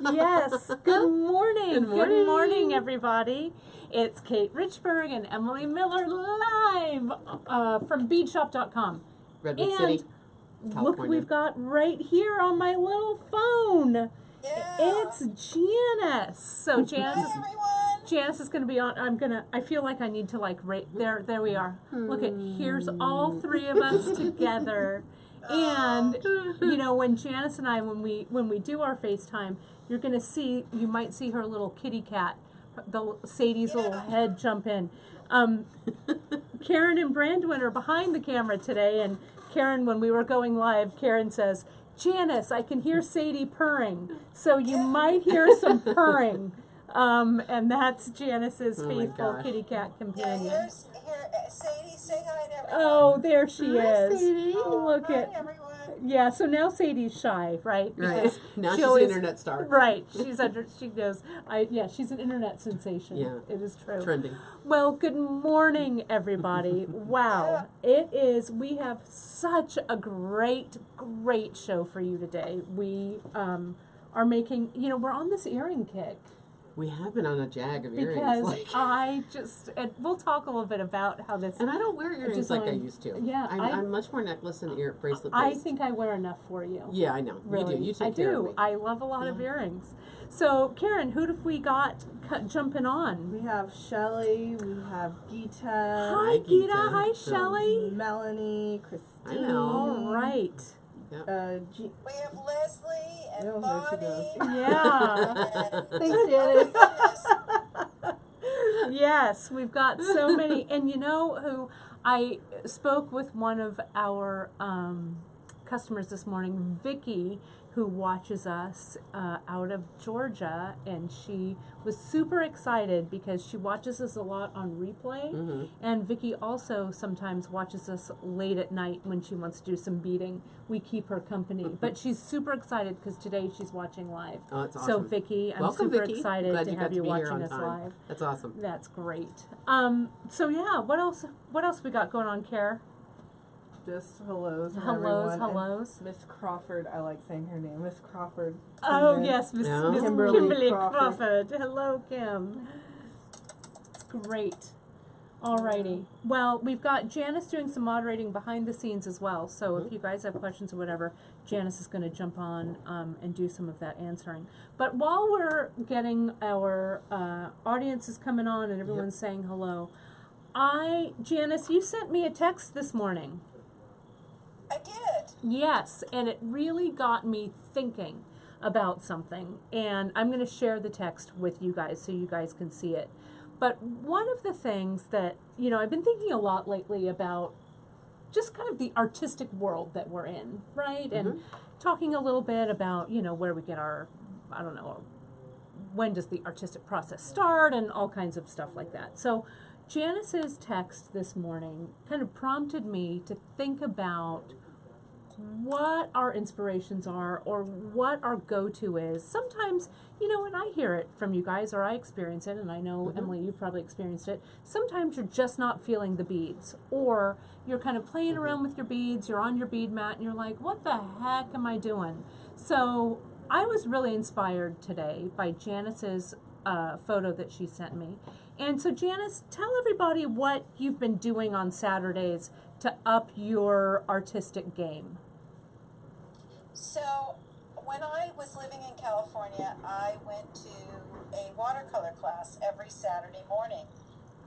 Yes. Good morning. Good morning. Good morning, everybody. It's Kate Richburg and Emily Miller live from beadshop.com. Redwood City, California. Look, we've got right here on my little phone. Yeah. It's Janice. So Janice Hi, everyone. Janice is going to be on. I feel like I need to there we are. Look at, here's all three of us together. And you know, when Janice and I, when we do our FaceTime, you might see her little kitty cat, Sadie's little head jump in. Karen and Brandon are behind the camera today, and Karen, when we were going live, Karen says, Janice, I can hear Sadie purring, so you might hear some purring. And that's Janice's faithful kitty cat companion. Yeah, Sadie, say hi to everyone. Oh, there she is. Sadie. Look Hi, at. everyone. Yeah, so now Sadie's shy, right? Right. Now she's always, an internet star. Right. She goes, she's an internet sensation. Yeah. It is true. Trending. Well, good morning, everybody. Wow. We have such a great show for you today. We are making, we're on this earring kick. We have been on a jag of earrings. Because and we'll talk a little bit about how this. And I don't wear earrings like I used to. Yeah. I'm much more necklace and bracelet based. I think I wear enough for you. Yeah, I know. Really. You do. You take care of me. I love a lot of earrings. So, Karen, who have we got jumping on? We have Shelly, we have Gita. Hi, Gita. Hi, Shelly. Melanie, Christine. I know. All right. We have Leslie and Oh, Bonnie. there Yeah. Thanks, Janice. Yes, we've got so many. And you know who? I spoke with one of our customers this morning, Vicky, who watches us out of Georgia, and she was super excited because she watches us a lot on replay. Mm-hmm. And Vicky also sometimes watches us late at night when she wants to do some beading. We keep her company, but she's super excited because today she's watching live. Oh, that's awesome. So Vicky, I'm Welcome, super Vicky. excited Glad to you have got you to be here watching on us time. live. That's awesome. That's great. So yeah, what else we got going on, Care? Just hellos. from Hellos, everyone. hellos. And Miss Crawford, I like saying her name. Miss Crawford. Oh Kimberly. yes, Miss Yeah. Kimberly Crawford. Crawford. Hello, Kim. It's great. Alrighty. Well, we've got Janice doing some moderating behind the scenes as well. So if you guys have questions or whatever, Janice is going to jump on and do some of that answering. But while we're getting our audiences coming on and everyone's saying hello, Janice, you sent me a text this morning. I did. Yes, and it really got me thinking about something, and I'm going to share the text with you guys so you guys can see it. But one of the things that, I've been thinking a lot lately about just kind of the artistic world that we're in, right? Mm-hmm. And talking a little bit about, where we get our, I don't know, when does the artistic process start and all kinds of stuff like that. So Janice's text this morning kind of prompted me to think about what our inspirations are or what our go-to is. Sometimes, and I hear it from you guys or I experience it, and I know, Emily, you've probably experienced it. Sometimes you're just not feeling the beads, or you're kind of playing around with your beads, you're on your bead mat, and you're like, what the heck am I doing? So I was really inspired today by Janice's photo that she sent me. And so Janice, tell everybody what you've been doing on Saturdays to up your artistic game. So, when I was living in California, I went to a watercolor class every Saturday morning.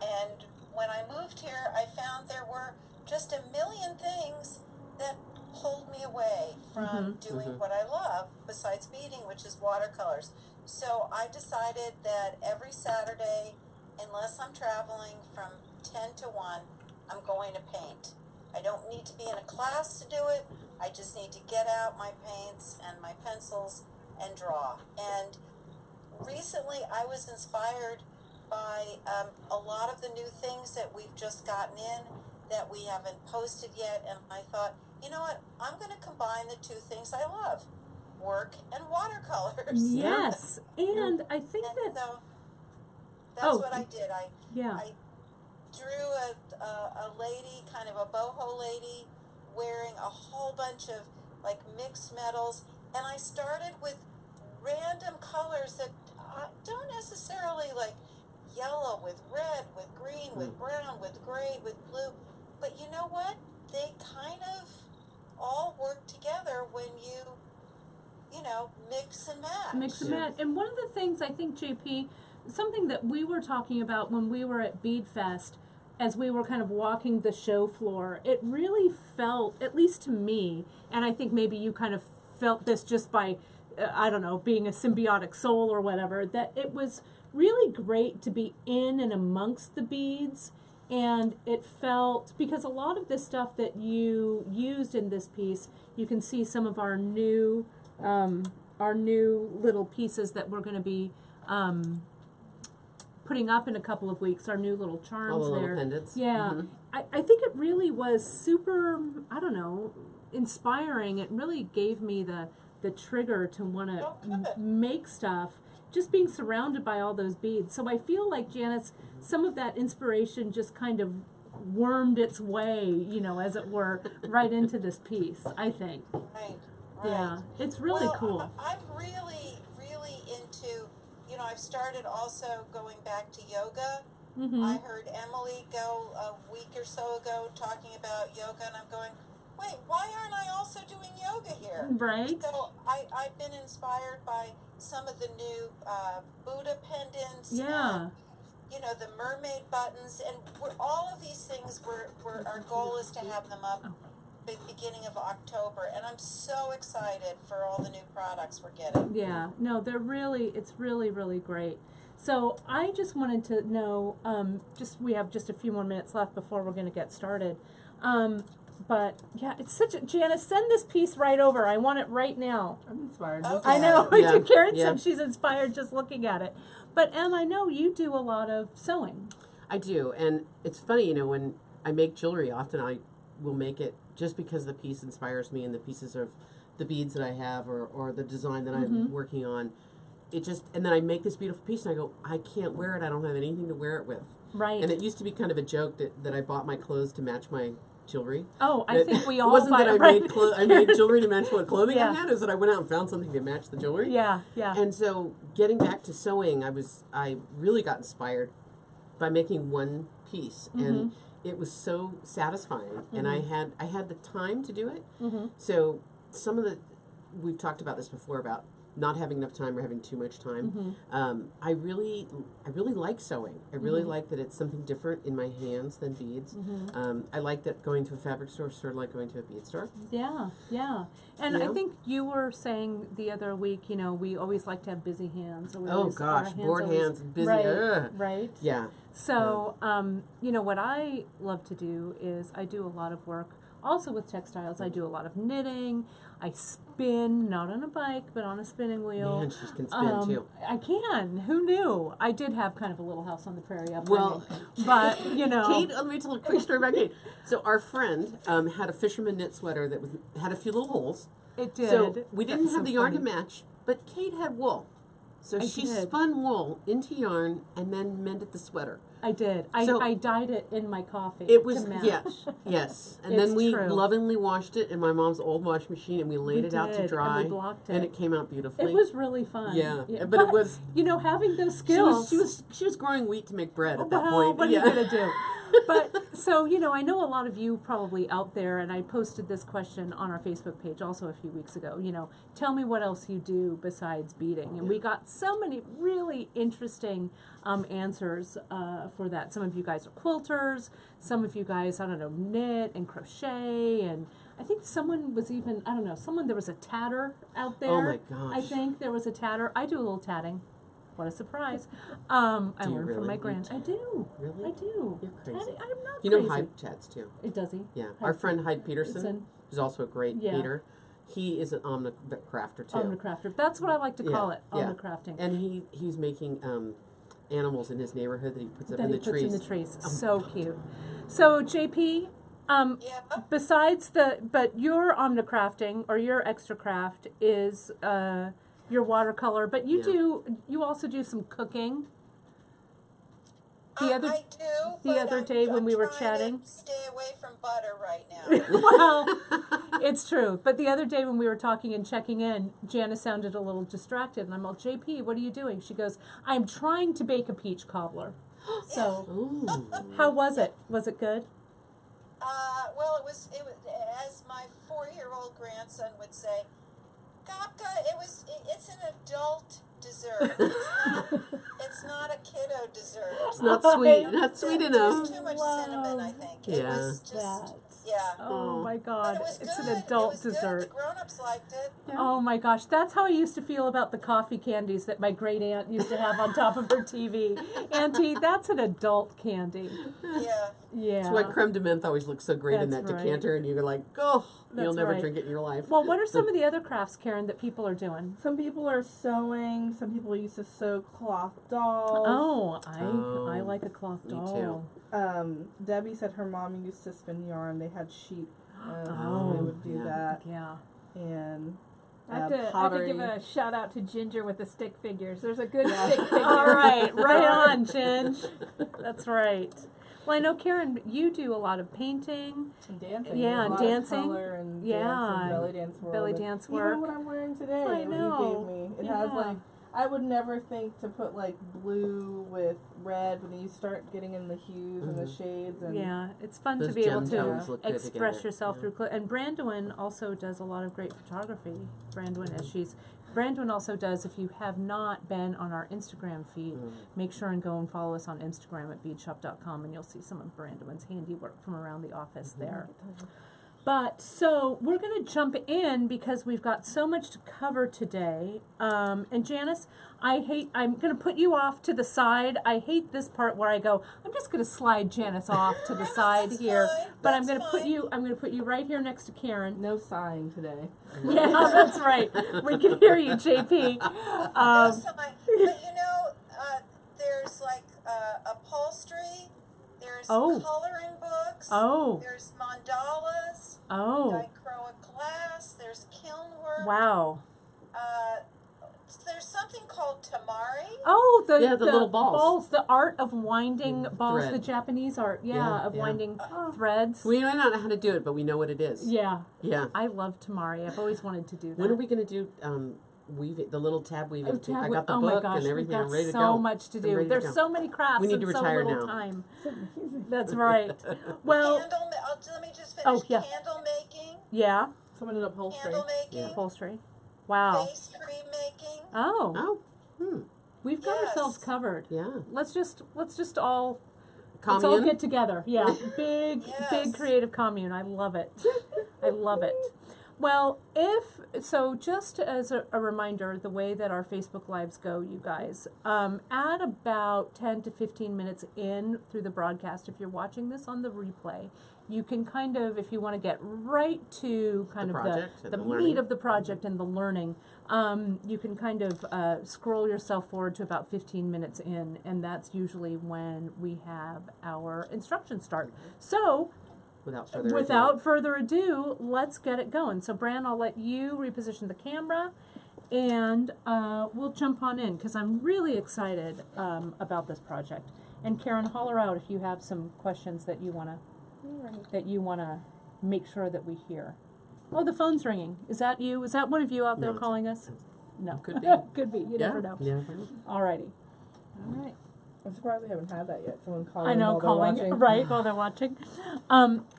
And when I moved here, I found there were just a million things that pulled me away from doing what I love besides beading, which is watercolors. So I decided that every Saturday, unless I'm traveling from 10 to 1, I'm going to paint. I don't need to be in a class to do it. I just need to get out my paints and my pencils and draw. And recently I was inspired by a lot of the new things that we've just gotten in that we haven't posted yet. And I thought, you know what, I'm going to combine the two things I love, work and watercolors. Yes, and I think and that... so that's what I did. I drew a lady, kind of a boho lady, wearing a whole bunch of like mixed metals, and I started with random colors that don't necessarily like yellow with red, with green, with brown, with gray, with blue. But you know what? They kind of all work together when you know, mix and match. Mix and match. And one of the things I think, JP, something that we were talking about when we were at Bead Fest, as we were kind of walking the show floor, it really felt, at least to me, and I think maybe you kind of felt this just by, I don't know, being a symbiotic soul or whatever, that it was really great to be in and amongst the beads. And it felt, because a lot of this stuff that you used in this piece, you can see some of our new little pieces that we're going to be putting up in a couple of weeks, our new little charms All the there. little pendants. Yeah. Mhm. I think it really was super, I don't know, inspiring. It really gave me the trigger to want to make stuff, just being surrounded by all those beads. So I feel like, Janice, some of that inspiration just kind of wormed its way, you know, as it were, right into this piece, I think. Right. Yeah, it's really well, cool. I'm really, really into, you know, I've started also going back to yoga. Mm-hmm. I heard Emily go a week or so ago talking about yoga, and I'm going, wait, why aren't I also doing yoga here? Right. So I've been inspired by some of the new Buddha pendants. Yeah. And, you know, the mermaid buttons, and all of these things, our goal is to have them up the beginning of October, and I'm so excited for all the new products we're getting. Yeah, no, it's really, really great. So I just wanted to know, we have just a few more minutes left before we're going to get started. But yeah, it's Janice, send this piece right over. I want it right now. I'm inspired. Okay. I know, Yeah. Karen Yeah. said she's inspired just looking at it. But Em, I know you do a lot of sewing. I do, and it's funny, you know, when I make jewelry, often I will make it just because the piece inspires me and the pieces of the beads that I have or the design that I'm working on. And then I make this beautiful piece and I go, I can't wear it. I don't have anything to wear it with. Right. And it used to be kind of a joke that I bought my clothes to match my jewelry. Oh, I think we all It wasn't buy that it, I right? made jewelry to match what clothing Yeah. I had. It was that I went out and found something to match the jewelry. Yeah, yeah. And so getting back to sewing, I really got inspired by making one piece, and it was so satisfying. And I had the time to do it. So we've talked about this before about not having enough time or having too much time. I really like sewing. I really like that it's something different in my hands than beads. I like that going to a fabric store is sort of like going to a bead store. Yeah, yeah. And You I know? think you were saying the other week, you know, we always like to have busy hands. Or we Oh always, our gosh, bored always- hands and busy. Right, Ugh. right. Yeah. So, you know, what I love to do is I do a lot of work also with textiles. I do a lot of knitting. I spin, not on a bike, but on a spinning wheel. Man, she can spin too. I can. Who knew? I did have kind of a little house on the prairie up Well, but, you know. Kate, let me tell a quick story about Kate. So our friend had a fisherman knit sweater that had a few little holes. It did. So we didn't That's have so the yarn funny. to match, but Kate had wool. So I she did. spun wool into yarn and then mended the sweater. I did. So- I dyed it in my coffee. It was to match. yes. And It's then we true. lovingly washed it in my mom's old washing machine and we laid it out did, to and dry. we blocked and it. it came out beautifully. It was really fun. Yeah, but it was- You know, having those she skills. was growing wheat to make bread at that well, point. what are yeah. you gonna do? But so you know, I know a lot of you probably out there, and I posted this question on our Facebook page also a few weeks ago. You know, tell me what else you do besides beading, and we got so many really interesting answers for that. Some of you guys are quilters. Some of you guys, I don't know, knit and crochet, and I think someone was even, I don't know, there was a tatter out there. Oh my gosh. I think there was a tatter. I do a little tatting. What a surprise. I Do you learned from really? my You grand. I do. Really? I do. You're crazy. I'm not You know crazy. Hyde chats too. Does he? Yeah. Hyde Our friend Hyde Peterson, Peterson. who's also a great Yeah. beater, he is an omnicrafter too. Omnicrafter. That's what I like to call it. yeah. Omnicrafting. And he's making animals in his neighborhood that he puts up That in he the puts trees. in the trees. So cute. So JP, Yeah. besides but your omnicrafting or your extra craft is your watercolor, but you Yeah. you also do some cooking. The other- I do. the but other I'm- day when I'm we were trying to chatting- stay away from butter right now. Well, it's true. But the other day when we were talking and checking in, Janice sounded a little distracted, and I'm all, JP, what are you doing? She goes, I'm trying to bake a peach cobbler. So, Ooh. how was it? Was it good? Well, it was, as my 4-year-old grandson would say, Kaka, it's an adult dessert. It's not a kiddo dessert. It's not sweet. Not sweet There's enough. too much cinnamon, I think. It Yeah. was just, yeah. Oh my But God, it was it's good. an adult it was dessert. Good. The grown-ups liked it. Oh my gosh, that's how I used to feel about the coffee candies that my great aunt used to have on top of her TV. Auntie, that's an adult candy. Yeah. Yeah. That's why creme de menthe always looks so great in that That's right. decanter, and you're like, oh, you'll That's never right. drink it in your life. Well, what are some of the other crafts, Karen, that people are doing? Some people are sewing. Some people used to sew cloth dolls. Oh, Oh, I like a cloth me doll. Debbie said her mom used to spin yarn. They had sheep. Oh, they would do yeah. that. Yeah. And I have to pottery. give a shout out to Ginger with the stick figures. There's a good stick figure. All right, right on, Ginge. That's right. Well, I know, Karen, you do a lot of painting, And dancing. Yeah, There's a lot dancing. Of color and Yeah. dance and belly dance world. belly And dance even work. what I'm wearing today, I what you know. gave me, it Yeah. has like, I would never think to put like blue with red, but then you start getting in the hues and the shades and Yeah, it's fun Those to be able gem to tones look good express together. yourself Yeah. through clothes. And Brandwin also does a lot of great photography. Brandwin also does, if you have not been on our Instagram feed, make sure and go and follow us on Instagram at beadshop.com, and you'll see some of Brandwin's handiwork from around the office there. But, so, we're going to jump in because we've got so much to cover today. And Janice, I'm going to put you off to the side. I hate this part where I go, I'm just going to slide Janice off to the side That's here. fine. But I'm That's going to put you right here next to Karen. no sighing today. Yeah, that's right. We can hear you, JP. No sign. But you know, there's like upholstery. There's Oh. coloring books. Oh, There's mandalas. oh, Dichroic glass. There's kiln work. wow. There's something called tamari. Oh, the little balls. the art of winding balls, Thread. the Japanese art, Yeah, of yeah. winding threads. We might not know how to do it, but we know what it is. Yeah, Yeah. I love tamari. I've always wanted to do that. When are we going to do weaving, the little tab weaving? Oh, I got the oh book my gosh, and everything. we've got I'm ready to so go. much to I'm do. ready to There's go. so many crafts We need and to so retire little now. time. That's right. Well, Let me just finish. Oh, yeah. Candle making. yeah, Someone did upholstery. Candle making. upholstery. Wow. Pastry making. Oh, Oh, we've got Yes. ourselves covered. yeah. Let's just all Commune. get together. Yeah, big Yes. creative commune. I love it. I love it. Well, just as a reminder, the way that our Facebook Lives go, you guys, at about 10 to 15 minutes in through the broadcast, if you're watching this on the replay, you can kind of, if you want to get right to kind The of project and the the meat learning. of the project and the learning, you can kind of scroll yourself forward to about 15 minutes in, and that's usually when we have our instructions start. So, Without further ado, let's get it going. So, Bran, I'll let you reposition the camera, and we'll jump on in because I'm really excited about this project. And Karen, holler out if you have some questions that you wanna make sure that we hear. Oh, the phone's ringing. Is that you? Is that one of you out there No, calling us? No, Could be. could be. You never know. You never know. Alrighty. All right. I'm surprised we haven't had that yet. Someone calling I know, while calling, they're watching. right, while they're watching.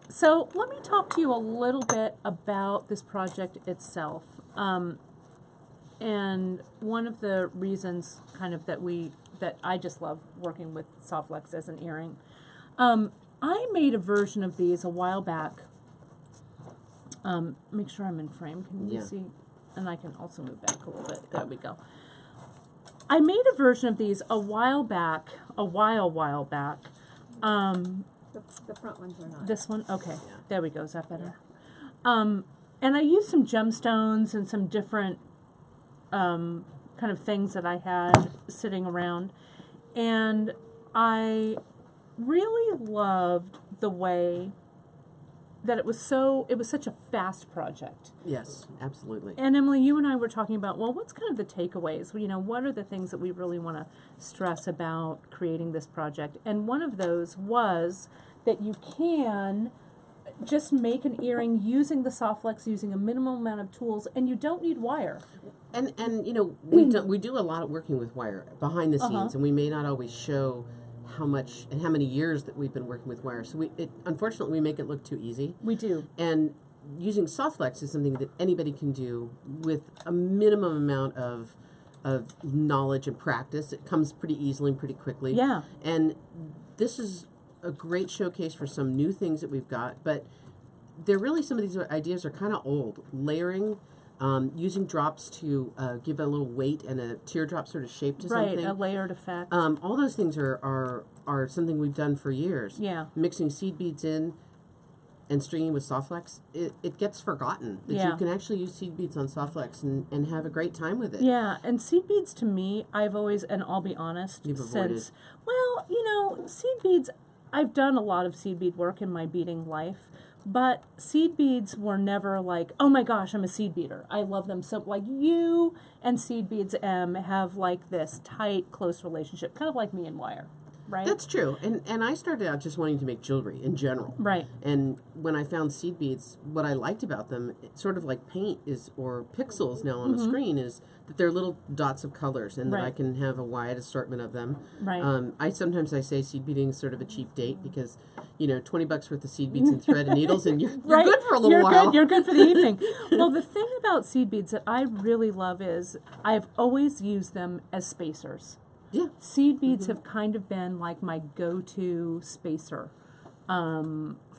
So let me talk to you a little bit about this project itself. And one of the reasons kind of that I just love working with SoftFlex as an earring. I made a version of these a while back. Make sure I'm in frame. Can you Yeah. see? And I can also move back a little bit. There we go. I made a version of these a while back. The front ones are not. This one? Okay. Yeah. There we go. Is that better? And I used some gemstones and some different kind of things that I had sitting around. And I really loved the way that it was such a fast project. Yes, absolutely. And Emily, you and I were talking about, well, what's kind of the takeaways? You know, what are the things that we really want to stress about creating this project? And one of those was that you can just make an earring using the SoftFlex, using a minimum amount of tools, and you don't need wire. And you know, we do a lot of working with wire behind the scenes, and we may not always show how much and how many years that we've been working with wire. So unfortunately, we make it look too easy. We do. And using SoftFlex is something that anybody can do with a minimum amount of knowledge and practice. It comes pretty easily and pretty quickly. Yeah. And this is a great showcase for some new things that we've got, but they're really, some of these ideas are kind of old. Layering, using drops to give a little weight and a teardrop sort of shape to something. Right, a layered effect. All those things are something we've done for years. Yeah. Mixing seed beads in and stringing with SoftFlex, it gets forgotten that you can actually use seed beads on SoftFlex and have a great time with it. Yeah, and seed beads to me, I've always, and I'll be honest, You've avoided. Well, you know, seed beads, I've done a lot of seed bead work in my beading life, but seed beads were never like, oh my gosh, I'm a seed beater. I love them so, like you and seed beads have like this tight, close relationship, kind of like me and wire, right? That's true. And I started out just wanting to make jewelry in general. Right. And when I found seed beads, what I liked about them, sort of like paint or pixels now on a screen, is that they're little dots of colors, and that I can have a wide assortment of them. Right. I sometimes say seed beading is sort of a cheap date because, you know, $20 worth of seed beads and thread and needles, and you're good for a little while. You're good for the evening. Well, the thing about seed beads that I really love is I've always used them as spacers. Yeah. Seed beads have kind of been like my go-to spacer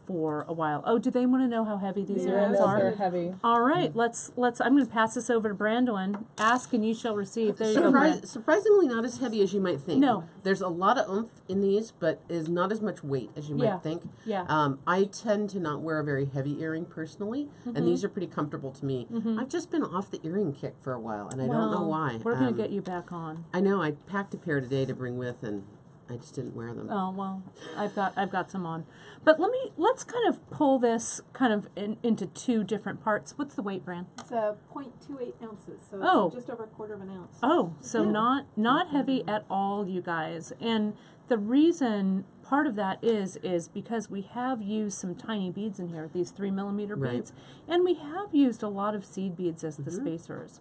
for a while. Oh, do they want to know how heavy these earrings are? They're heavy. All right, let's. I'm going to pass this over to Brandon. Ask and you shall receive. There you go, Brandon. Surprisingly not as heavy as you might think. No. There's a lot of oomph in these, but is not as much weight as you might think. Yeah. I tend to not wear a very heavy earring personally, and these are pretty comfortable to me. I've just been off the earring kick for a while, and I don't know why. We're going to get you back on. I know. I packed a pair today to bring with, and I just didn't wear them. Oh well, I've got some on, but let's kind of pull this kind of into two different parts. What's the weight, Bran? It's 0.28 ounces, so it's just over a quarter of an ounce. Oh, so not heavy at all, you guys. And the reason part of that is because we have used some tiny beads in here, these 3 millimeter beads, and we have used a lot of seed beads as the spacers.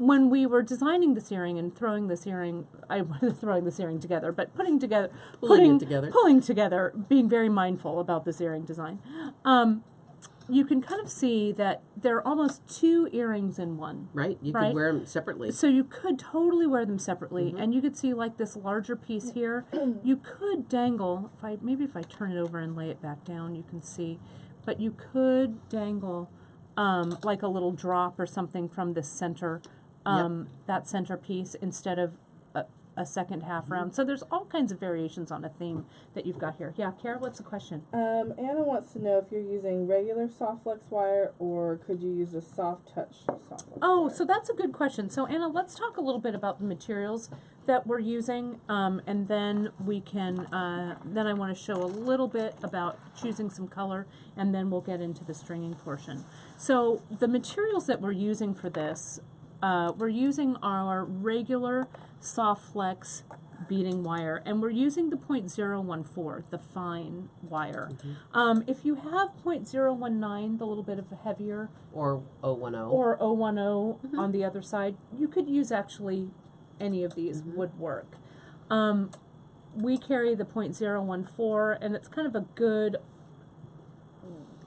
When we were designing this earring and throwing this earring, I wasn't throwing this earring together, but pulling it together, being very mindful about this earring design, you can kind of see that there are almost 2 earrings in one. Right? You could wear them separately. So you could totally wear them separately, and you could see like this larger piece here. You could dangle, if I turn it over and lay it back down, you can see, but you could dangle like a little drop or something from this center. That center piece instead of a second half round. So there's all kinds of variations on a theme that you've got here. Yeah, Kara, what's the question? Anna wants to know if you're using regular SoftFlex wire or could you use a soft touch SoftFlex wire? So that's a good question. So Anna, let's talk a little bit about the materials that we're using, and then we can, then I want to show a little bit about choosing some color, and then we'll get into the stringing portion. So the materials that we're using for this, we're using our regular SoftFlex beading wire, and we're using the 0.014, the fine wire. If you have 0.019, the little bit of a heavier, or 010. or 010 on the other side, you could use actually any of these would work. We carry the 0.014, and it's kind of a good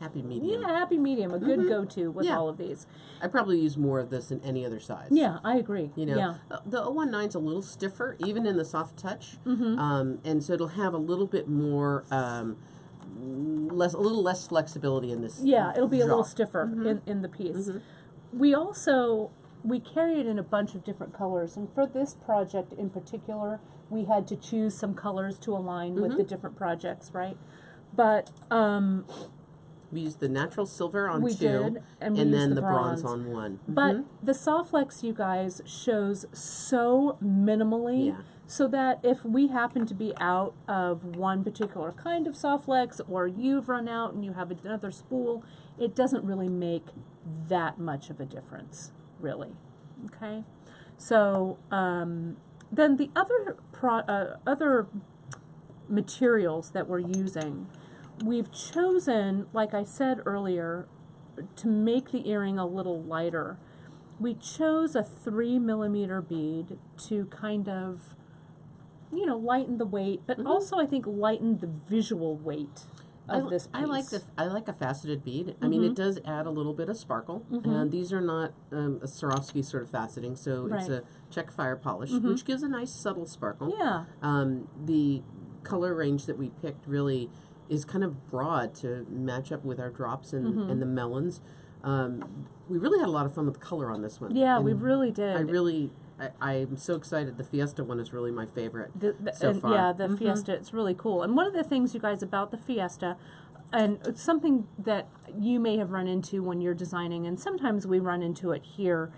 happy medium. Yeah, happy medium, a good go-to with all of these. I probably use more of this than any other size. Yeah, I agree. You know, the 019's a little stiffer, even in the soft touch, and so it'll have a little bit more, a little less flexibility in this. Yeah, it'll be a little stiffer in the piece. We carry it in a bunch of different colors, and for this project in particular, we had to choose some colors to align with the different projects, right? But We used the natural silver on We 2, did, and we used then the the bronze bronze. on 1. But the SoftFlex, you guys, shows so minimally, Yeah. so that if we happen to be out of one particular kind of SoftFlex, or you've run out and you have another spool, it doesn't really make that much of a difference, really. Okay, so then the other other materials that we're using, we've chosen, like I said earlier, to make the earring a little lighter. We chose a 3mm bead to kind of, you know, lighten the weight, but also I think lighten the visual weight of this piece. I like a faceted bead. I mean, it does add a little bit of sparkle, and these are not a Swarovski sort of faceting, so it's Right. a Czech fire polish, which gives a nice subtle sparkle. Yeah. The color range that we picked really is kind of broad to match up with our drops and the melons. We really had a lot of fun with color on this one. Yeah, and we really did. I'm so excited. The Fiesta one is really my favorite The so far. Yeah, the Fiesta, it's really cool. And one of the things, you guys, about the Fiesta, and it's something that you may have run into when you're designing, and sometimes we run into it here,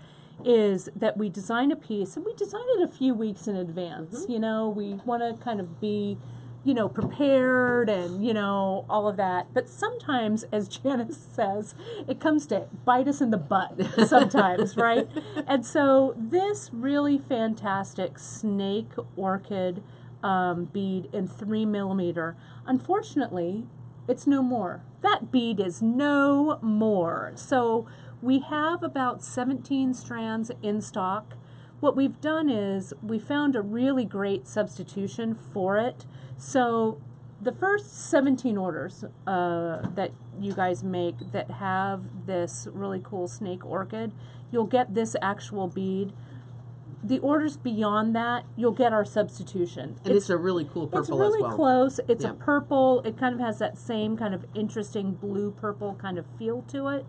is that we design a piece, and we design it a few weeks in advance. You know, we want to kind of be, you know, prepared and, you know, all of that. But sometimes, as Janice says, it comes to bite us in the butt sometimes, right? And so this really fantastic snake orchid bead in 3mm, unfortunately, it's no more. That bead is no more. So we have about 17 strands in stock. What we've done is we found a really great substitution for it. So the first 17 orders that you guys make that have this really cool snake orchid, you'll get this actual bead. The orders beyond that, you'll get our substitution. And it's a really cool purple It's really as well. close. It's Yeah. a purple. It kind of has that same kind of interesting blue-purple kind of feel to it.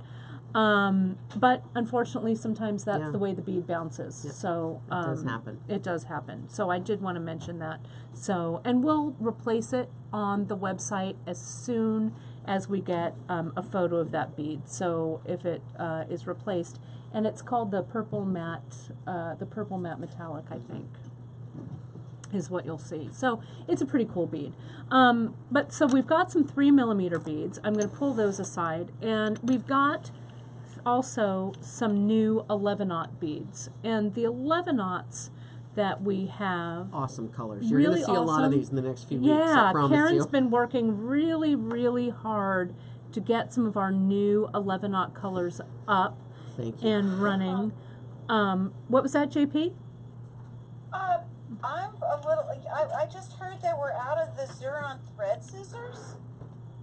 But unfortunately, sometimes that's Yeah. the way the bead bounces. Yeah. So It does happen. It does happen. So I did want to mention that. So, and we'll replace it on the website as soon as we get a photo of that bead. So if it is replaced, and it's called the purple matte metallic, I think, is what you'll see. So it's a pretty cool bead. But so we've got some 3mm beads. I'm going to pull those aside, and we've got also some new 11-aught beads. And the 11-aughts that we have, Awesome colors. You're really going to see a lot of awesome. these in the next few weeks, I yeah, promise Karen's you. been working really, really hard to get some of our new 11-aught colors up Thank you. and running. What was that, JP? I'm a little. I just heard that we're out of the Zuron thread scissors.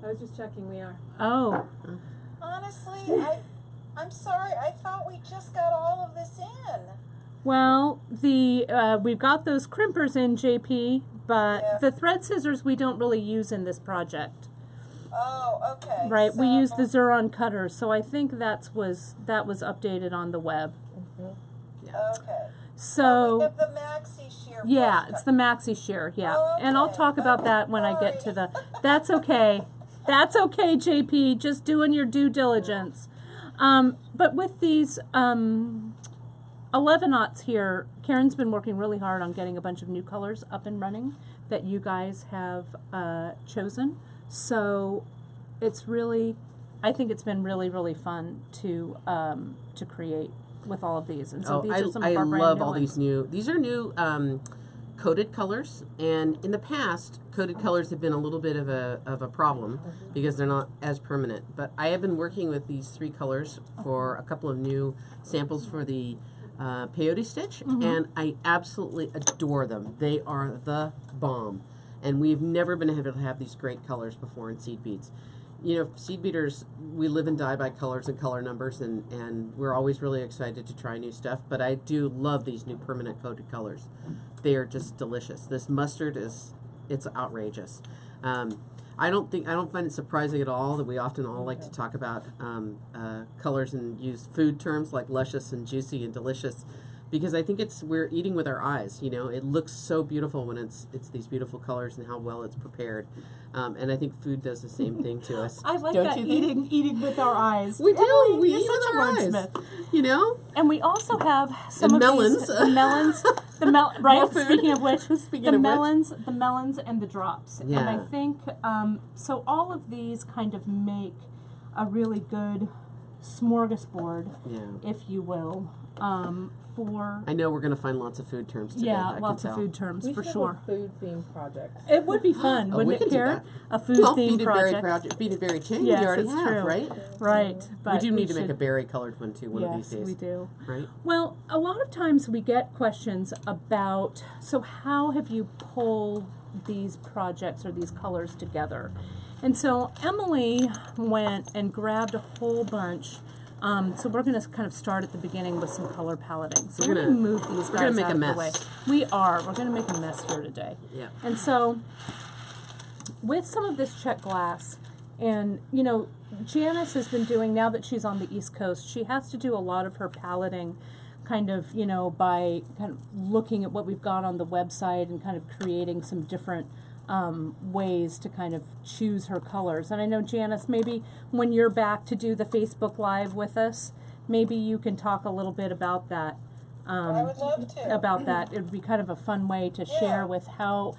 I was just checking, we are. Oh, Honestly, I'm sorry. I thought we just got all of this in. well, we've got those crimpers in, JP, but Yeah. the thread scissors we don't really use in this project. Oh, okay. Right, we so- use the Zuron cutters, so I think that was updated on the web. Okay. So We have the maxi shear. yeah, brush it's cut. the maxi shear, yeah. And I'll Okay. talk about that when I get to the. That's okay. That's okay, JP. Just doing your due diligence. But with these 11-aughts here, Karen's been working really hard on getting a bunch of new colors up and running that you guys have chosen. So it's really, I think it's been really, really fun to create with all of these. And so these are some of our brand love new all ones. these are new coated colors, and in the past, coated colors have been a little bit of a problem because they're not as permanent. But I have been working with these 3 colors for a couple of new samples for the peyote stitch, and I absolutely adore them. They are the bomb, and we've never been able to have these great colors before in seed beads. You know, seed beaters, we live and die by colors and color numbers, and we're always really excited to try new stuff, but I do love these new permanent coated colors. They are just delicious. This mustard it's outrageous. I don't find it surprising at all that we often all like to talk about colors and use food terms like luscious and juicy and delicious, because I think we're eating with our eyes. You know, it looks so beautiful when it's these beautiful colors and how well it's prepared. And I think food does the same thing to us. I like Don't that, you think? eating with our eyes. We do. Emily, We you're eat with such a our eyes. wordsmith. You know. And we also have some And of melons. these, the melons, More right? food. Speaking of which, Speaking the of which. melons, and the drops. And I Yeah. think so. All of these kind of make a really good smorgasbord, Yeah. if you will, for I know we're going to find lots of food terms today. I can lots of tell. food terms We for should sure. have a food themed project. It would be fun, Oh, we wouldn't can it, do Karen? that. A food Well, themed Beat a berry chain. Yes, we already it's have, true. right? Right, but we do need to make should- a berry colored one too. One of these Yes, days, we do. right? Well, a lot of times we get questions about, so how have you pulled these projects or these colors together? And so Emily went and grabbed a whole bunch. So we're going to kind of start at the beginning with some color paletting. So We're we're gonna- going to move these we're gonna guys make out a of mess. the way. We are. We're going to make a mess here today. Yeah. And so with some of this Czech glass, and you know, Janice has been doing, now that she's on the East Coast, she has to do a lot of her paletting kind of, you know, by kind of looking at what we've got on the website and kind of creating some different ways to kind of choose her colors. And I know, Janice, maybe when you're back to do the Facebook Live with us, maybe you can talk a little bit about that. I would love to. About that. It would be kind of a fun way to Yeah. share with how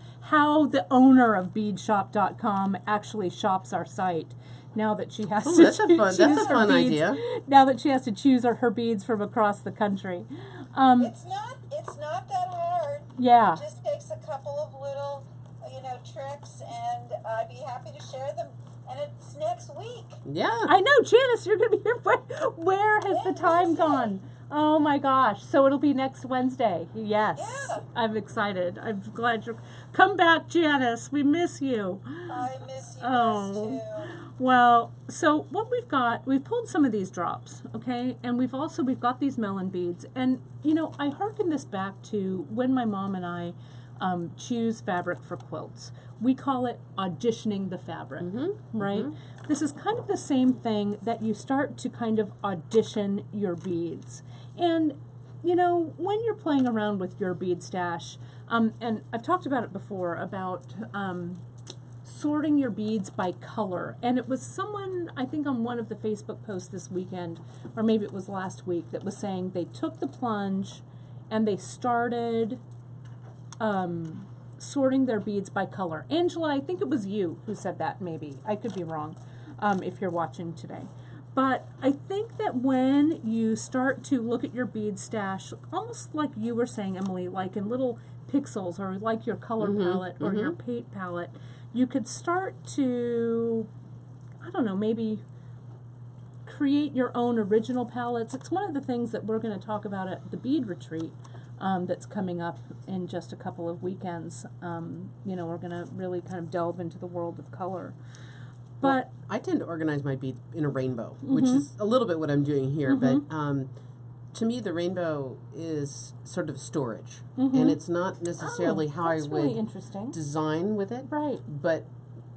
the owner of beadshop.com actually shops our site. Now that she has Oh, to that's a choose her fun beads, idea. Now that she has to choose her beads from across the country. It's not that hard. Yeah. It just takes a couple of little, tricks, and I'd be happy to share them. And it's next week. Yeah. I know, Janice, you're going to be here. Where has the time Wednesday. gone? Oh my gosh. So it'll be next Wednesday. Yes. Yeah. I'm excited. I'm glad you're... Come back, Janice. We miss you. I miss you Oh. guys too. Well, so what we've pulled some of these drops, okay? And we've got these melon beads. And, you know, I hearken this back to when my mom and I choose fabric for quilts. We call it auditioning the fabric, right? This is kind of the same thing that you start to kind of audition your beads. And, you know, when you're playing around with your bead stash, and I've talked about it before, about sorting your beads by color. And it was someone, I think on one of the Facebook posts this weekend, or maybe it was last week, that was saying they took the plunge and they started sorting their beads by color. Angela, I think it was you who said that, maybe. I could be wrong if you're watching today. But I think that when you start to look at your bead stash, almost like you were saying, Emily, like in little pixels, or like your color palette or your paint palette, you could start to, I don't know, maybe create your own original palettes. It's one of the things that we're going to talk about at the bead retreat that's coming up in just a couple of weekends. You know, we're going to really kind of delve into the world of color. But I tend to organize my beads in a rainbow, which is a little bit what I'm doing here. But to me, the rainbow is sort of storage, and it's not necessarily how I that's would really interesting. design with it. Right. But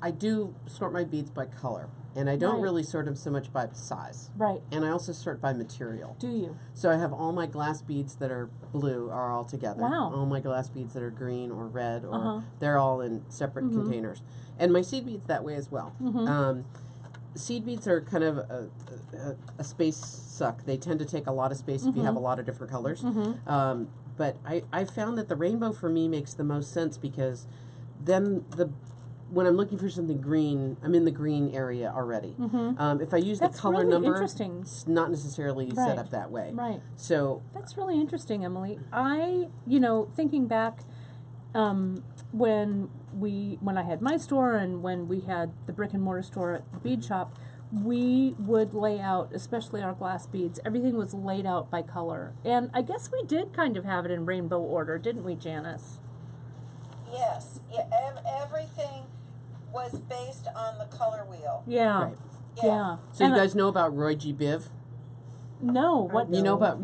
I do sort my beads by color, and I don't Right. really sort them so much by size. Right. And I also sort by material. Do you? So I have all my glass beads that are blue are all together. Wow. All my glass beads that are green or red, or they're all in separate containers. And my seed beads that way as well. Seed beads are kind of a space suck. They tend to take a lot of space if you have a lot of different colors. But I found that the rainbow for me makes the most sense, because then when I'm looking for something green, I'm in the green area already. If I use That's the color really number, interesting. it's not necessarily Right. set up that way. Right. So That's really interesting, Emily. Thinking back, when I had my store and when we had the brick and mortar store at the bead shop, we would lay out, especially our glass beads, everything was laid out by color. And I guess we did kind of have it in rainbow order, didn't we, Janice? Yes. Yeah. Everything was based on the color wheel. Yeah. Right. Yeah. So And you guys know about Roy G. Biv? no, what You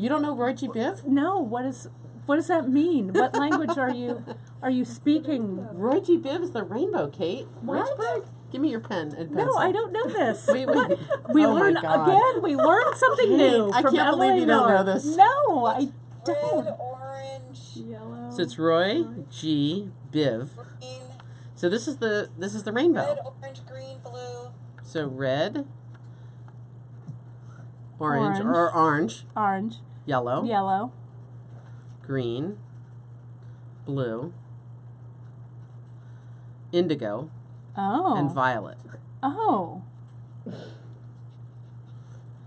don't know Roy G. Biv? No, what does that mean? What language are you speaking? Roy G. Biv is the rainbow, Kate. What? Richburg? Give me your pen and pencil. No, I don't know this. We We oh my learn God. again. We learned something new. I from can't believe Emily you don't know Miller. this. No, don't. Red, orange, Yellow. So it's Roy G. Biv. green, So this is the rainbow. red, orange, green, blue. So red, orange, Orange. or orange, Orange, yellow, yellow, green, blue, indigo, oh, and violet. oh,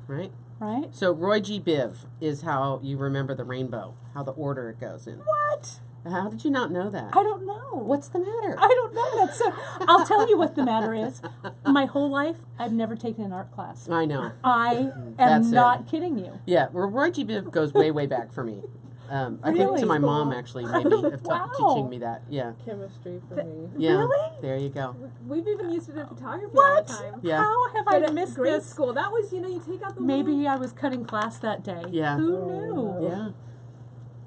Right? right? So Roy G. Biv is how you remember the rainbow, how the order it goes in. What? How did you not know that? I don't know. What's the matter? I don't know. That's so. I'll tell you what the matter is. My whole life, I've never taken an art class. I know. I That's am it. not kidding you. Yeah, well, Roy G. Biv goes way, way back for me. I think Really? to my mom, actually, maybe, of Wow. teaching me that. Yeah. Chemistry for me. Yeah. Really? There you go. We've even used it in photography What? all the time. Yeah. How have But I at missed grade this? school, that was, you take out the Maybe I was cutting class that day. Yeah. Who knew? Yeah.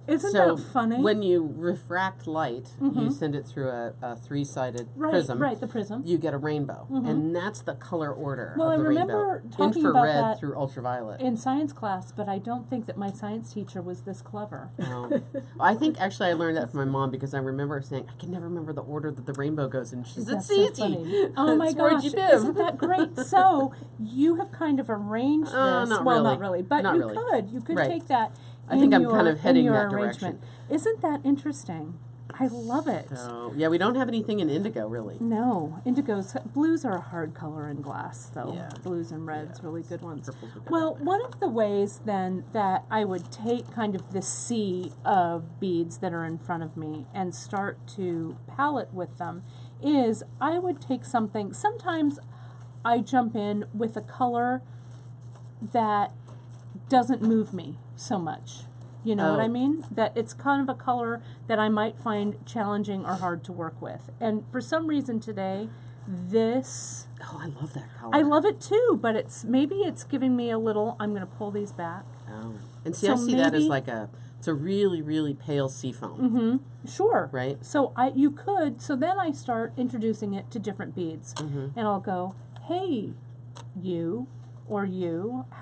Isn't So that funny? when you refract light, you Mhm. send it through a three-sided right, prism. right, the prism. You get a rainbow, Mhm. and that's the color order Well, of I the remember rainbow. talking about Infrared that through ultraviolet. in science class, but I don't think that my science teacher was this clever. No. I think actually I learned that from my mom because I remember her saying, I can never remember the order that the rainbow goes in. She says, That's it's so easy. funny. Oh my It's Roy gosh, G. Biv. isn't that great? So you have kind of arranged this. Not well, really. not really, but Not you really. could. You could Right. take that. I think I'm your, kind of in heading your that arrangement. direction. Isn't that interesting? I love it. So, yeah, we don't have anything in indigo, really. No, indigos, blues are a hard color in glass, though. Yeah. Blues and reds, Yeah. really good ones. Purples we got Well, out there. one of the ways then that I would take kind of the sea of beads that are in front of me and start to palette with them is I would take something, sometimes I jump in with a color that doesn't move me so much. You know what Oh. I mean? That it's kind of a color that I might find challenging or hard to work with. And for some reason today, this, Oh, I love that color. I love it too, but maybe it's giving me a little, I'm going to pull these back. Oh. And see, So I see that as maybe- like it's a really, really pale sea foam, Mm-hmm. Sure. right? So so then I start introducing it to different beads. Mm-hmm. And I'll go, hey, you,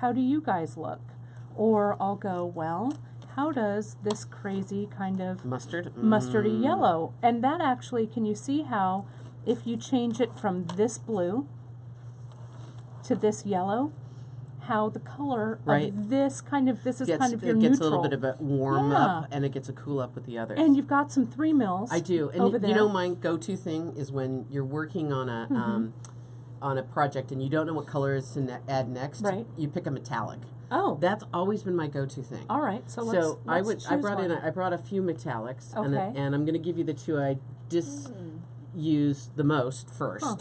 how do you guys look? Or I'll go, well, how does this crazy kind of Mustard? mustardy yellow? And that actually, can you see how if you change it from this blue to this yellow, how the color Right. of this is kind of your It gets neutral. a little bit of a warm Yeah. up, and it gets a cool up with the others. And you've got some 3 mils. I do. And over you there. know my go-to thing is when you're working on a project and you don't know what colors to add next, Right. you pick a metallic. Oh, That's always been my go-to thing. all right. So let's I choose brought one. I brought a few metallics, Okay. and I'm going to give you the two I use the most first. Huh.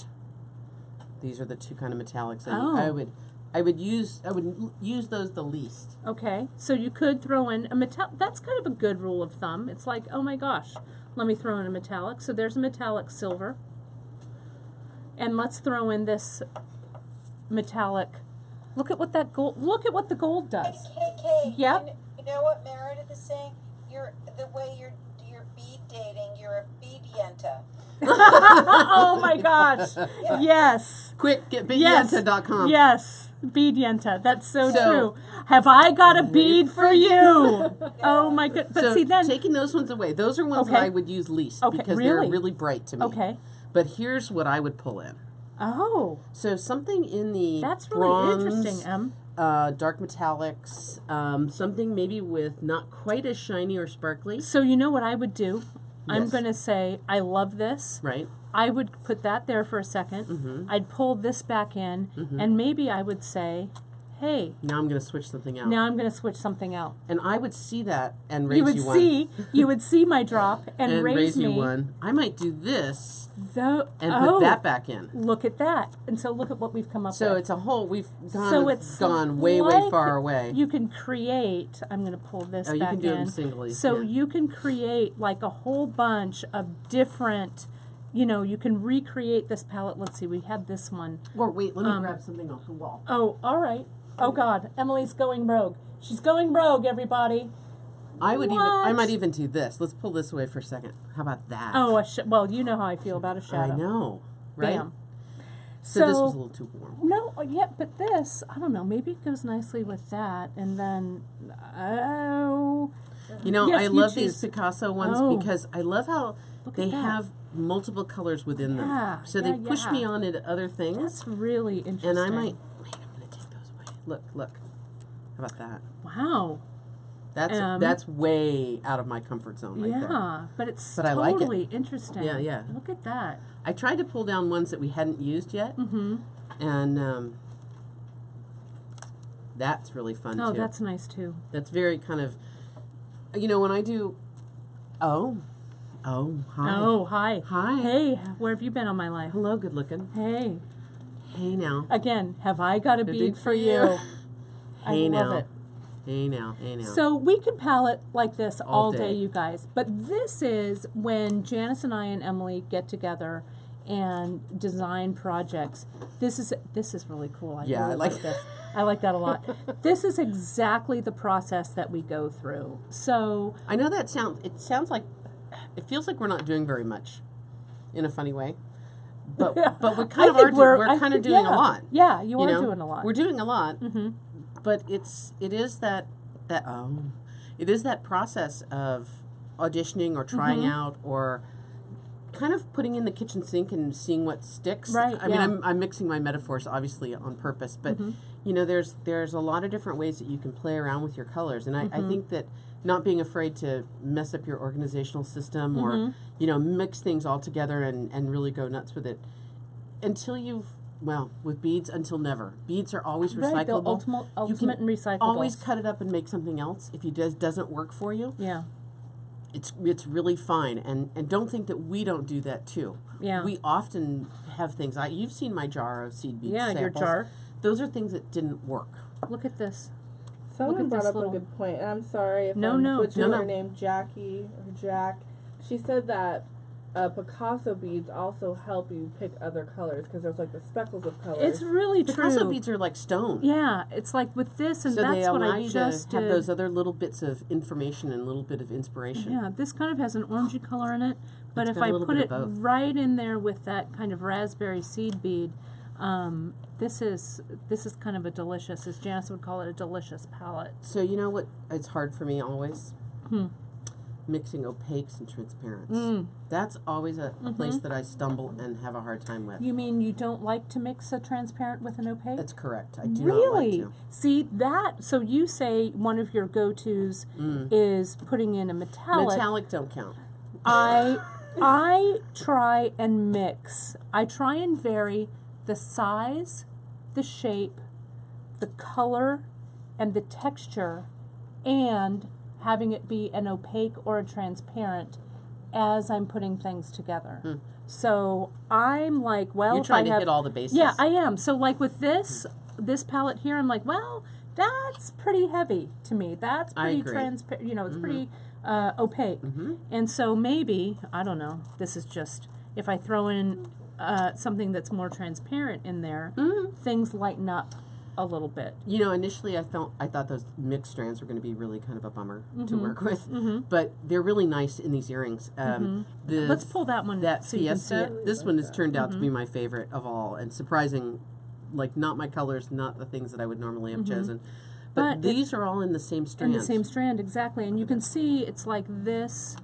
These are the two kind of metallics Oh. I would use those the least. Okay, so you could throw in a metallic. That's kind of a good rule of thumb. It's like, oh my gosh, let me throw in a metallic. So there's a metallic silver. And let's throw in this metallic. Look at what that gold, look at what the gold does. Hey, Yep. you know what Meredith is saying? The way you're bead dating, you're a bead yenta. Oh my gosh. Yes. Quick, get Yes. bigyenta.com. Yes. Bead yenta. That's so So- true. Have I got a bead for you? Oh my good. But So see then. taking those ones away, those are ones that Okay. I would use least Okay, because really? they're really bright to me. Okay. But here's what I would pull in. Oh, So something in the that's really bronze, interesting, Em. dark metallics, something maybe with not quite as shiny or sparkly, So you know what I would do? I'm Yes. going to say, I love this. right? I would put that there for a 2nd. Mm-hmm. I'd pull this back in, and maybe I would say, hey, Now I'm going to switch something out. now I'm going to switch something out. And I would see that and raise You would one. you would see my drop and, raise you me. one. I might do this The, and oh, put that back in. look at that. And so look at what we've come up So with. it's a whole, we've So it's gone way, way like far away. You can create, I'm going to pull this Oh, you back can do in. them singly. So yeah. you can create like a whole bunch of different, you can recreate this palette. Let's see, we had this one. Or wait, let me grab something off the wall. Oh, all right. Oh God, Emily's going rogue. She's going rogue, everybody. I What? might even do this. Let's pull this away for a second. How about that? Oh, well, you know how I feel about a shadow. I know, right? Bam. So this was a little too warm. No, yeah, but this, I don't know, maybe it goes nicely with that, and then, oh, You know, Yes, I you love choose. these Picasso ones Oh. because I love how Look they at that. have multiple colors within Yeah, them. So yeah, they push me yeah. on into other things. That's really interesting. And I might, wait, I'm going to take those away. Look. How about that? Wow. That's way out of my comfort zone right there. Yeah, but it's But I like it. totally interesting. Yeah, yeah. Look at that. I tried to pull down ones that we hadn't used yet. Mm-hmm. And that's really fun Oh, too. that's nice too. That's very kind of, you know, when I do, hi. Oh, hi. Hi. Hey, where have you been all my life? Hello, good looking. Hey. Hey now. Again, have I got a Good bead bead for for you? you. I Hey love now. it. Hey now. So we could palette like this all All day, day. you guys. But this is when Janice and I and Emily get together and design projects. This is really cool. I Yeah, really I like like this. I like that a lot. This is exactly the process that we go through. So I know it sounds like, it feels like we're not doing very much in a funny way. But we kind of are, we're kind of doing a lot. Yeah, you are know? doing a lot. We're doing a lot. Mm-hmm. But it is that process of auditioning or trying Mm-hmm. out or kind of putting in the kitchen sink and seeing what sticks. Right, I yeah. mean, I'm mixing my metaphors obviously on purpose, but Mm-hmm. you know, there's a lot of different ways that you can play around with your colors, and I Mm-hmm. think that not being afraid to mess up your organizational system or Mm-hmm. you know, mix things all together and really go nuts with it until you've with beads, until never. Beads are always recyclable. Right, the ultimate and recyclable. Always cut it up and make something else. If it doesn't work for you, Yeah. it's really fine. And don't think that we don't do that too. Yeah. We often have things. You've seen my jar of seed beads. Yeah, your samples. jar. Those are things that didn't work. Look at this. Someone at brought this up little- a good point, and I'm sorry if No, I'm no, butchering no. her name, Jackie or Jack. She said that Picasso beads also help you pick other colors because there's like the speckles of colors. It's really Picasso true. beads are like stone. Yeah, it's like with this, and So they that's what allow I you just to have did. those other little bits of information and a little bit of inspiration. Yeah, this kind of has an orangey color in it, but It's if got a I little put bit it of both. right in there with that kind of raspberry seed bead, this is kind of a delicious, as Janice would call it, a delicious palette. So you know what? It's hard for me always. Hmm. Mixing opaques and transparents. Mm. That's always a place that I stumble and have a hard time with. You mean you don't like to mix a transparent with an opaque? That's correct. I do Really? not like See that? So you say one of your go-tos is putting in a to. metallic. Metallic don't count. I try and mix. I try and vary the size, the shape, the color, and the texture, and having it be an opaque or a transparent as I'm putting things together. So I'm like, well, You're if trying I to have, hit all the bases. yeah, I am. So like with this palette here, I'm like, well, that's pretty heavy to me. That's I pretty agree. transparent. You know, it's pretty opaque. And so maybe, I don't know, this is just, if I throw in something that's more transparent in there, things lighten up a little bit. You know, initially I thought those mixed strands were going to be really kind of a bummer to work with, but they're really nice in these earrings. Let's pull that one That so you can see Fiesta. it. This one has turned out to be my favorite of all, and surprising. Like not my colors, not the things that I would normally have chosen, but these are all in the same strand. In the same strand, exactly. And you can see it's like this.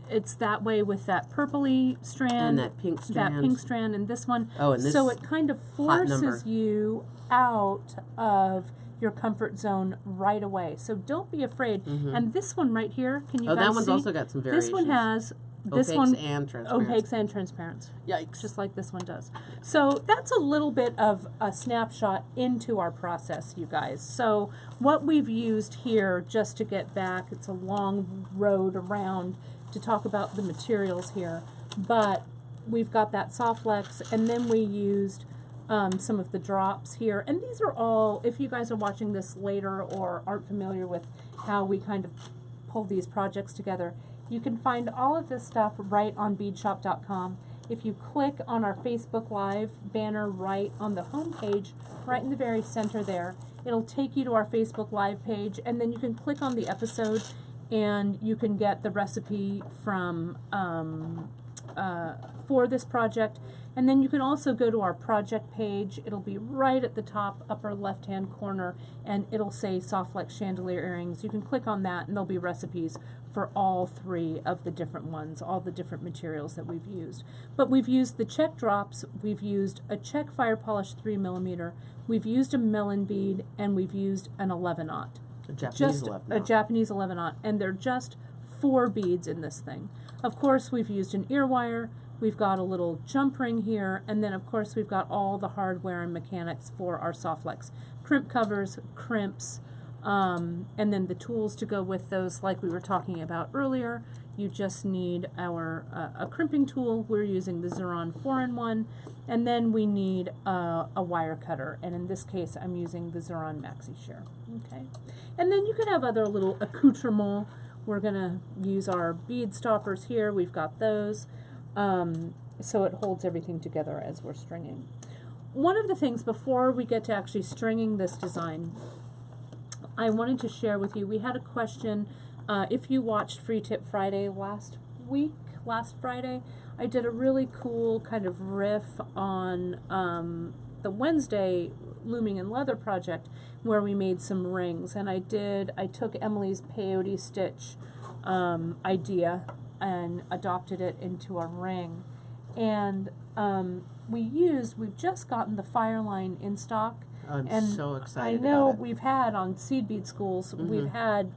It's that way with that purpley strand. And that pink strand. That pink strand and this one. Oh, and this so it kind of hot forces number. you out of your comfort zone right away. So don't be afraid. And this one right here, can you Oh, guys that one's see? also got some This one variations. has this Opaques one and transparents. opaques and transparents. Yikes. Just like this one does. So that's a little bit of a snapshot into our process, you guys. So what we've used here, just to get back, it's a long road around to talk about the materials here, but we've got that SoftFlex, and then we used some of the drops here. And these are all, if you guys are watching this later or aren't familiar with how we kind of pull these projects together, you can find all of this stuff right on beadshop.com. If you click on our Facebook Live banner right on the home page, right in the very center there, it'll take you to our Facebook Live page, and then you can click on the episode and you can get the recipe from for this project. And then you can also go to our project page. It'll be right at the top upper left-hand corner, and it'll say SoftFlex chandelier earrings. You can click on that, and there'll be recipes for all 3 of the different ones, all the different materials that we've used. But we've used the Czech drops, we've used a Czech fire polish 3mm, we've used a melon bead, and we've used an 11-aught. A Japanese Just 11. a Japanese 11-aught, and they're just 4 beads in this thing. Of course, we've used an ear wire. We've got a little jump ring here, and then of course we've got all the hardware and mechanics for our SoftFlex crimp covers, crimps, and then the tools to go with those, like we were talking about earlier. You just need our a crimping tool. We're using the Xuron 4-in-1, and then we need a wire cutter, and in this case I'm using the Xuron Maxi Shear. Okay, and then you can have other little accoutrements. We're gonna use our bead stoppers here. We've got those. So it holds everything together as we're stringing. One of the things before we get to actually stringing this design, I wanted to share with you, we had a question, if you watched Free Tip Friday last Friday, I did a really cool kind of riff on the Wednesday Looming and Leather project where we made some rings, and I took Emily's peyote stitch idea and adopted it into a ring. And we've just gotten the Fireline in stock. I'm and so excited I know about it. we've had on Seed Bead Schools, we've had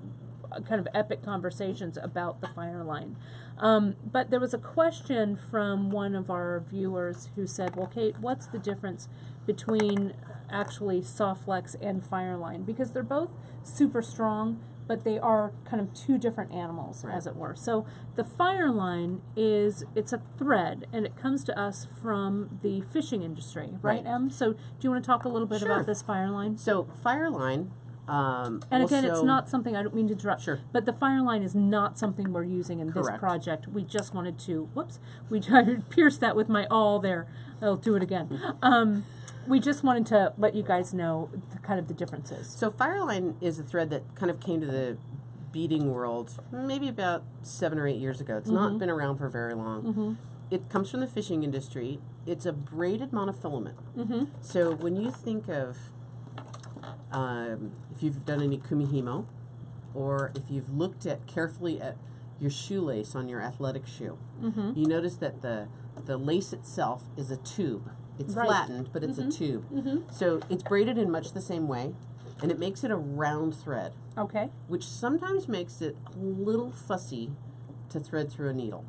kind of epic conversations about the Fireline. But there was a question from one of our viewers who said, well, Kate, what's the difference between actually SoftFlex and Fireline? Because they're both super strong, but they are kind of 2 different animals, Right. as it were. So the Fireline it's a thread, and it comes to us from the fishing industry, right, Right. Em? So do you want to talk a little bit Sure. about this Fireline? So Fireline, And again, it's also- not something, I don't mean to interrupt, Sure. but the Fireline is not something we're using in this Correct. project. We just wanted to, I pierced that with my awl there. I'll do it again. We just wanted to let you guys know kind of the differences. So Fireline is a thread that kind of came to the beading world maybe about 7 or 8 years ago. It's not been around for very long. It comes from the fishing industry. It's a braided monofilament. So when you think of, if you've done any kumihimo, or if you've looked carefully at your shoelace on your athletic shoe, you notice that the lace itself is a tube. It's Right. flattened, but it's a tube. So it's braided in much the same way, and it makes it a round thread, Okay. which sometimes makes it a little fussy to thread through a needle.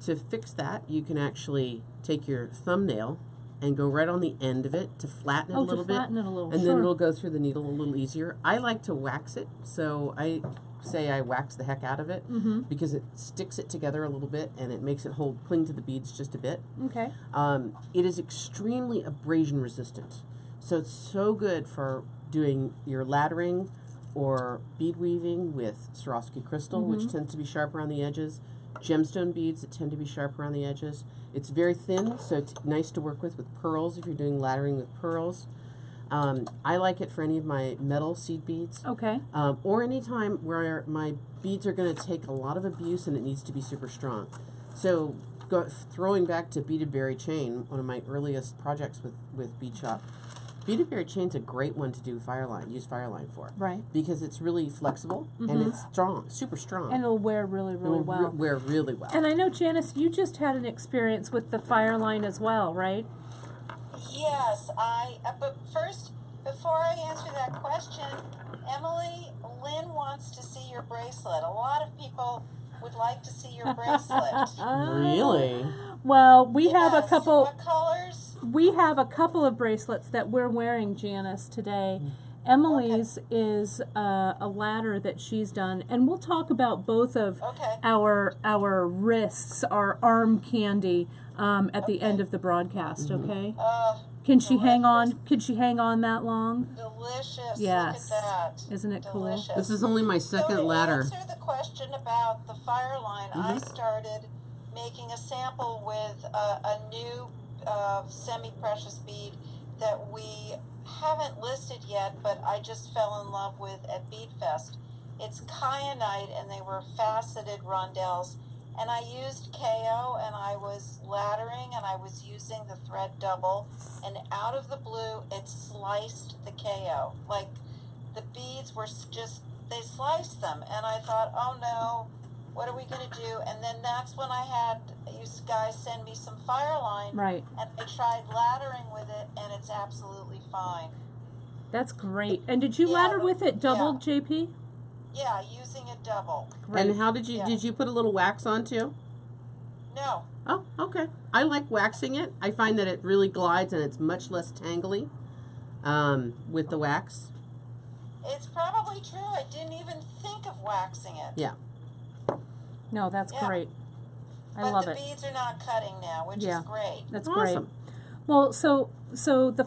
To fix that, you can actually take your thumbnail and go right on the end of it to flatten it a little to flatten bit, it a little, and sure. then it'll go through the needle a little easier. I like to wax it, so I say I wax the heck out of it because it sticks it together a little bit and it makes it cling to the beads just a bit. Okay. It is extremely abrasion resistant, so it's so good for doing your laddering or bead weaving with Swarovski crystal, which tends to be sharp around the edges, gemstone beads that tend to be sharp around the edges. It's very thin, so it's nice to work with pearls if you're doing laddering with pearls. I like it for any of my metal seed beads. Okay. Or any time where my beads are going to take a lot of abuse and it needs to be super strong. So throwing back to beaded berry chain, one of my earliest projects with Bead Shop, beaded berry chain's a great one to use Fireline for. Right. Because it's really flexible and it's strong, super strong. And it'll wear really, really It'll well. wear really well. And I know, Janice, you just had an experience with the Fireline as well, right? Yes, but first, before I answer that question, Emily, Lynn wants to see your bracelet. A lot of people would like to see your bracelet. Really? Well, we have a Yes, couple. What colors? We have a couple of bracelets that we're wearing, Janice, today. Emily's is a ladder that she's done, and we'll talk about both of Okay. our wrists, our arm candy, at the end of the broadcast. Okay? Can she hang on? Can she hang on that long? Delicious. Yes. Look at that. Isn't it cool? Delicious. This is only my second So to ladder. answer the question about the Fireline, I started making a sample with a new semi-precious bead that we haven't listed yet, but I just fell in love with at Bead Fest. It's kyanite, and they were faceted rondelles. And I used KO, and I was laddering and I was using the thread double, and out of the blue it sliced the KO. Like the beads were just, they sliced them, and I thought, oh no, what are we going to do? And then that's when I had you guys send me some Fireline, Right. and I tried laddering with it, and it's absolutely fine. That's great. And did you Yeah, ladder with it double, yeah. JP? Yeah, using it double. Great. And how did you, Yeah. did you put a little wax on too? No. Oh, okay. I like waxing it. I find that it really glides and it's much less tangly with the wax. It's probably true. I didn't even think of waxing it. Yeah. No, that's Yeah. great. I But love the it. beads are not cutting now, which Yeah. is great. That's Awesome. great. Well, so the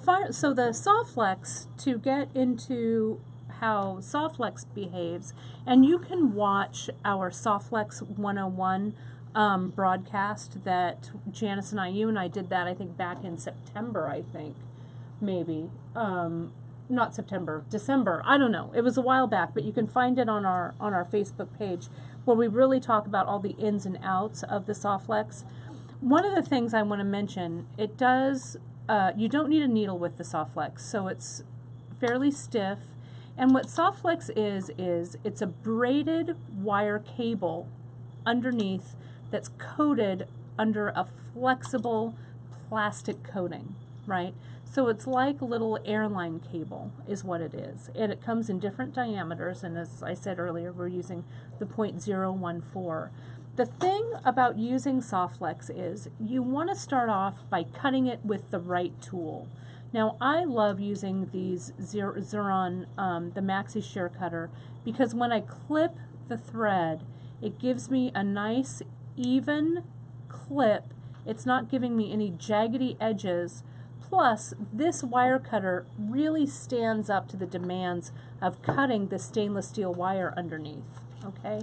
SoftFlex, to get into how SoftFlex behaves, and you can watch our SoftFlex 101 broadcast that Janice and you and I did that, I think back in September, I think, maybe. Not September, December, I don't know. It was a while back, but you can find it on our Facebook page where we really talk about all the ins and outs of the SoftFlex. One of the things I want to mention, it does, you don't need a needle with the SoftFlex, so it's fairly stiff. And what SoftFlex is it's a braided wire cable underneath that's coated under a flexible plastic coating, right? So it's like a little airline cable is what it is. And it comes in different diameters, and as I said earlier, we're using the 0.014. The thing about using SoftFlex is you want to start off by cutting it with the right tool. Now, I love using these Xuron, the Maxi Shear Cutter, because when I clip the thread, it gives me a nice, even clip. It's not giving me any jaggedy edges. Plus, this wire cutter really stands up to the demands of cutting the stainless steel wire underneath, okay?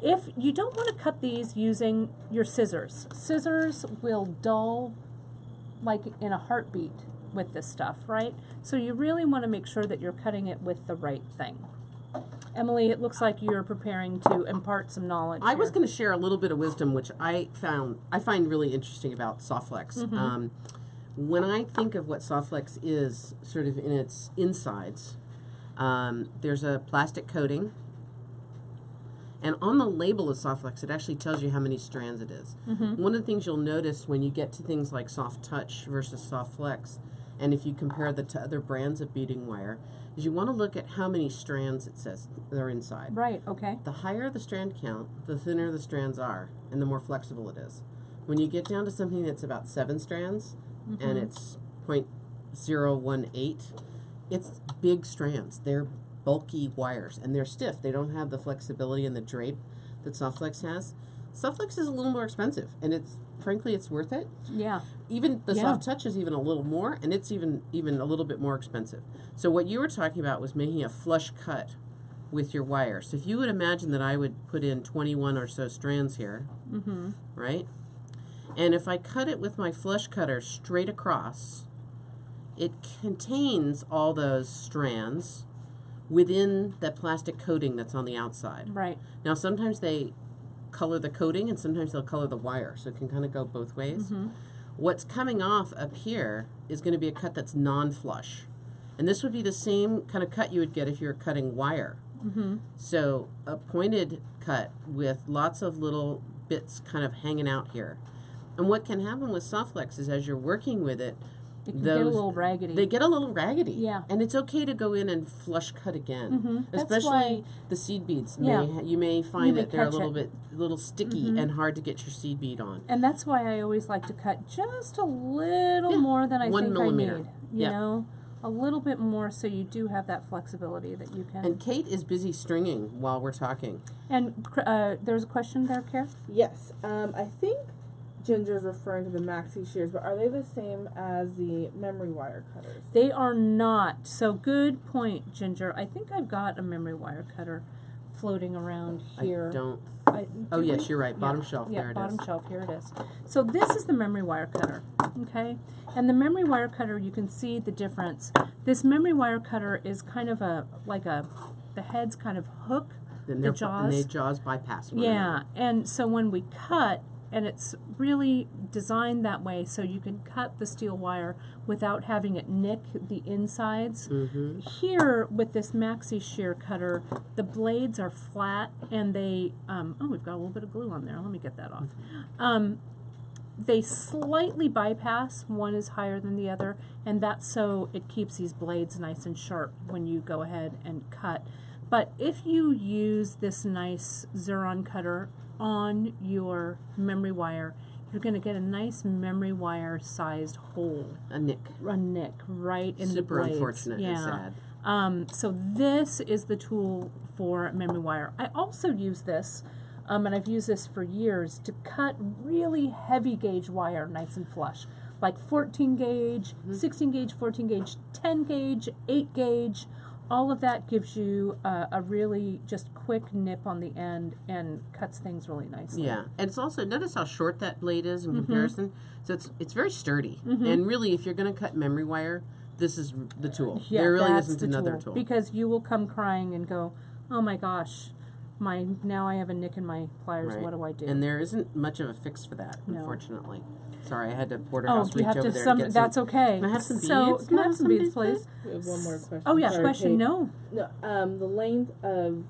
If you don't want to cut these using your scissors, scissors will dull like in a heartbeat with this stuff, right? So you really want to make sure that you're cutting it with the right thing. Emily, it looks like you're preparing to impart some knowledge. I was here. going to share a little bit of wisdom, which I find really interesting about SoftFlex. Mm-hmm. When I think of what SoftFlex is, sort of in its insides, there's a plastic coating, and on the label of SoftFlex, it actually tells you how many strands it is. Mm-hmm. One of the things you'll notice when you get to things like Soft Touch versus SoftFlex, and if you compare that to other brands of beading wire, is you want to look at how many strands it says that are inside. Right, okay. The higher the strand count, the thinner the strands are, and the more flexible it is. When you get down to something that's about 7 strands, and it's 0.018, it's big strands. They're bulky wires, and they're stiff. They don't have the flexibility and the drape that SoftFlex has. SoftFlex is a little more expensive, and frankly, it's worth it. Yeah. Even the Yeah. Soft Touch is even a little more, and it's even a little bit more expensive. So what you were talking about was making a flush cut with your wire. So if you would imagine that I would put in 21 or so strands here, right? And if I cut it with my flush cutter straight across, it contains all those strands within that plastic coating that's on the outside. Right. Now sometimes they color the coating and sometimes they'll color the wire, so it can kind of go both ways. What's coming off up here is going to be a cut that's non-flush. And this would be the same kind of cut you would get if you were cutting wire. So a pointed cut with lots of little bits kind of hanging out here. And what can happen with SoftFlex is as you're working with it, It can get a little raggedy. they get a little raggedy. Yeah. And it's okay to go in and flush cut again. That's Especially why- the seed beads. Yeah. You may find may that they're a catch little it. bit sticky and hard to get your seed bead on. And that's why I always like to cut just a little more than I 1 think millimeter. I need. You Yep. know? A little bit more so you do have that flexibility that you can. And Kate is busy stringing while we're talking. And there's a question there, Kara? Yes. I think Ginger's referring to the maxi shears, but are they the same as the memory wire cutters? They are not. So good point, Ginger. I think I've got a memory wire cutter floating around here. I don't. Do Yes, we? you're right. Bottom Yeah. shelf. Yeah, there it bottom is. shelf. Here it is. So this is the memory wire cutter, okay? And the memory wire cutter, you can see the difference. This memory wire cutter is kind of the head's kind of hook. And The and they jaws. jaws bypass one Yeah, another. and so when we cut, and it's really designed that way so you can cut the steel wire without having it nick the insides. Mm-hmm. Here, with this maxi shear cutter, the blades are flat, and they, oh, we've got a little bit of glue on there. Let me get that off. They slightly bypass, one is higher than the other, and that's so it keeps these blades nice and sharp when you go ahead and cut. But if you use this nice Xuron cutter on your memory wire, you're going to get a nice memory wire sized hole. A nick. A nick right in the Super blades. unfortunate and Yeah. sad. So this is the tool for memory wire. I also use this, and I've used this for years, to cut really heavy gauge wire nice and flush. Like 14 gauge, 16 gauge, 14 gauge, 10 gauge, 8 gauge. All of that gives you a really just quick nip on the end and cuts things really nicely. Yeah, and it's also, notice how short that blade is in comparison. So it's very sturdy. Mm-hmm. And really, if you're going to cut memory wire, this is the tool. Yeah, there really that's isn't the another tool. Because you will come crying and go, oh my gosh, now I have a nick in my pliers. Right. What do I do? And there isn't much of a fix for that, No. unfortunately. Sorry, I had to oh, porterhouse you reach have over to there some. and get some. That's okay. Can I have some So beads? can I have some beads, please? We have one more question. Oh yeah, Sorry, question. Kate. No, No, the length of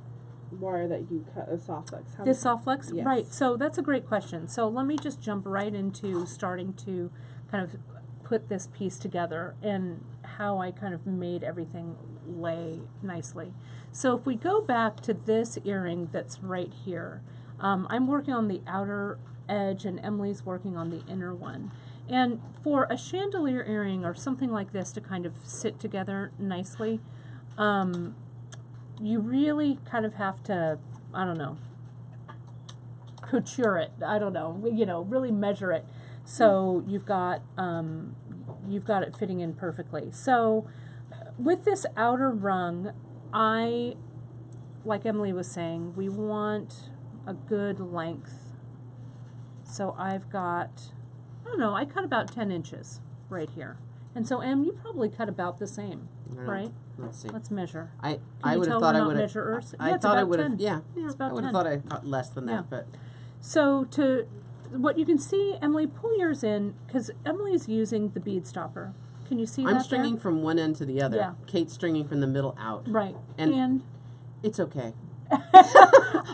wire that you cut a SoftFlex. How this much- SoftFlex, Yes. right? So that's a great question. So let me just jump right into starting to kind of put this piece together and how I kind of made everything lay nicely. So if we go back to this earring that's right here, I'm working on the outer edge and Emily's working on the inner one. And for a chandelier earring or something like this to kind of sit together nicely, you really kind of have to, I don't know, couture it. I don't know, really measure it. So you've got it fitting in perfectly. So with this outer rung, like Emily was saying, we want a good length. So I've got, I don't know, I cut about 10 inches right here. And so, Em, you probably cut about the same, I don't know. right? Let's see. Let's measure. I Can you would tell have thought we're I not would have. measurers? I Yeah, it's thought I about would have. 10. Yeah, It's about I would have 10. thought I cut less than Yeah. that, but So what you can see, Emily, pull yours in, because Emily's using the bead stopper. Can you see I'm that stringing from one end to the other. Yeah. Kate's stringing from the middle out. there? Right. And- It's okay. I'll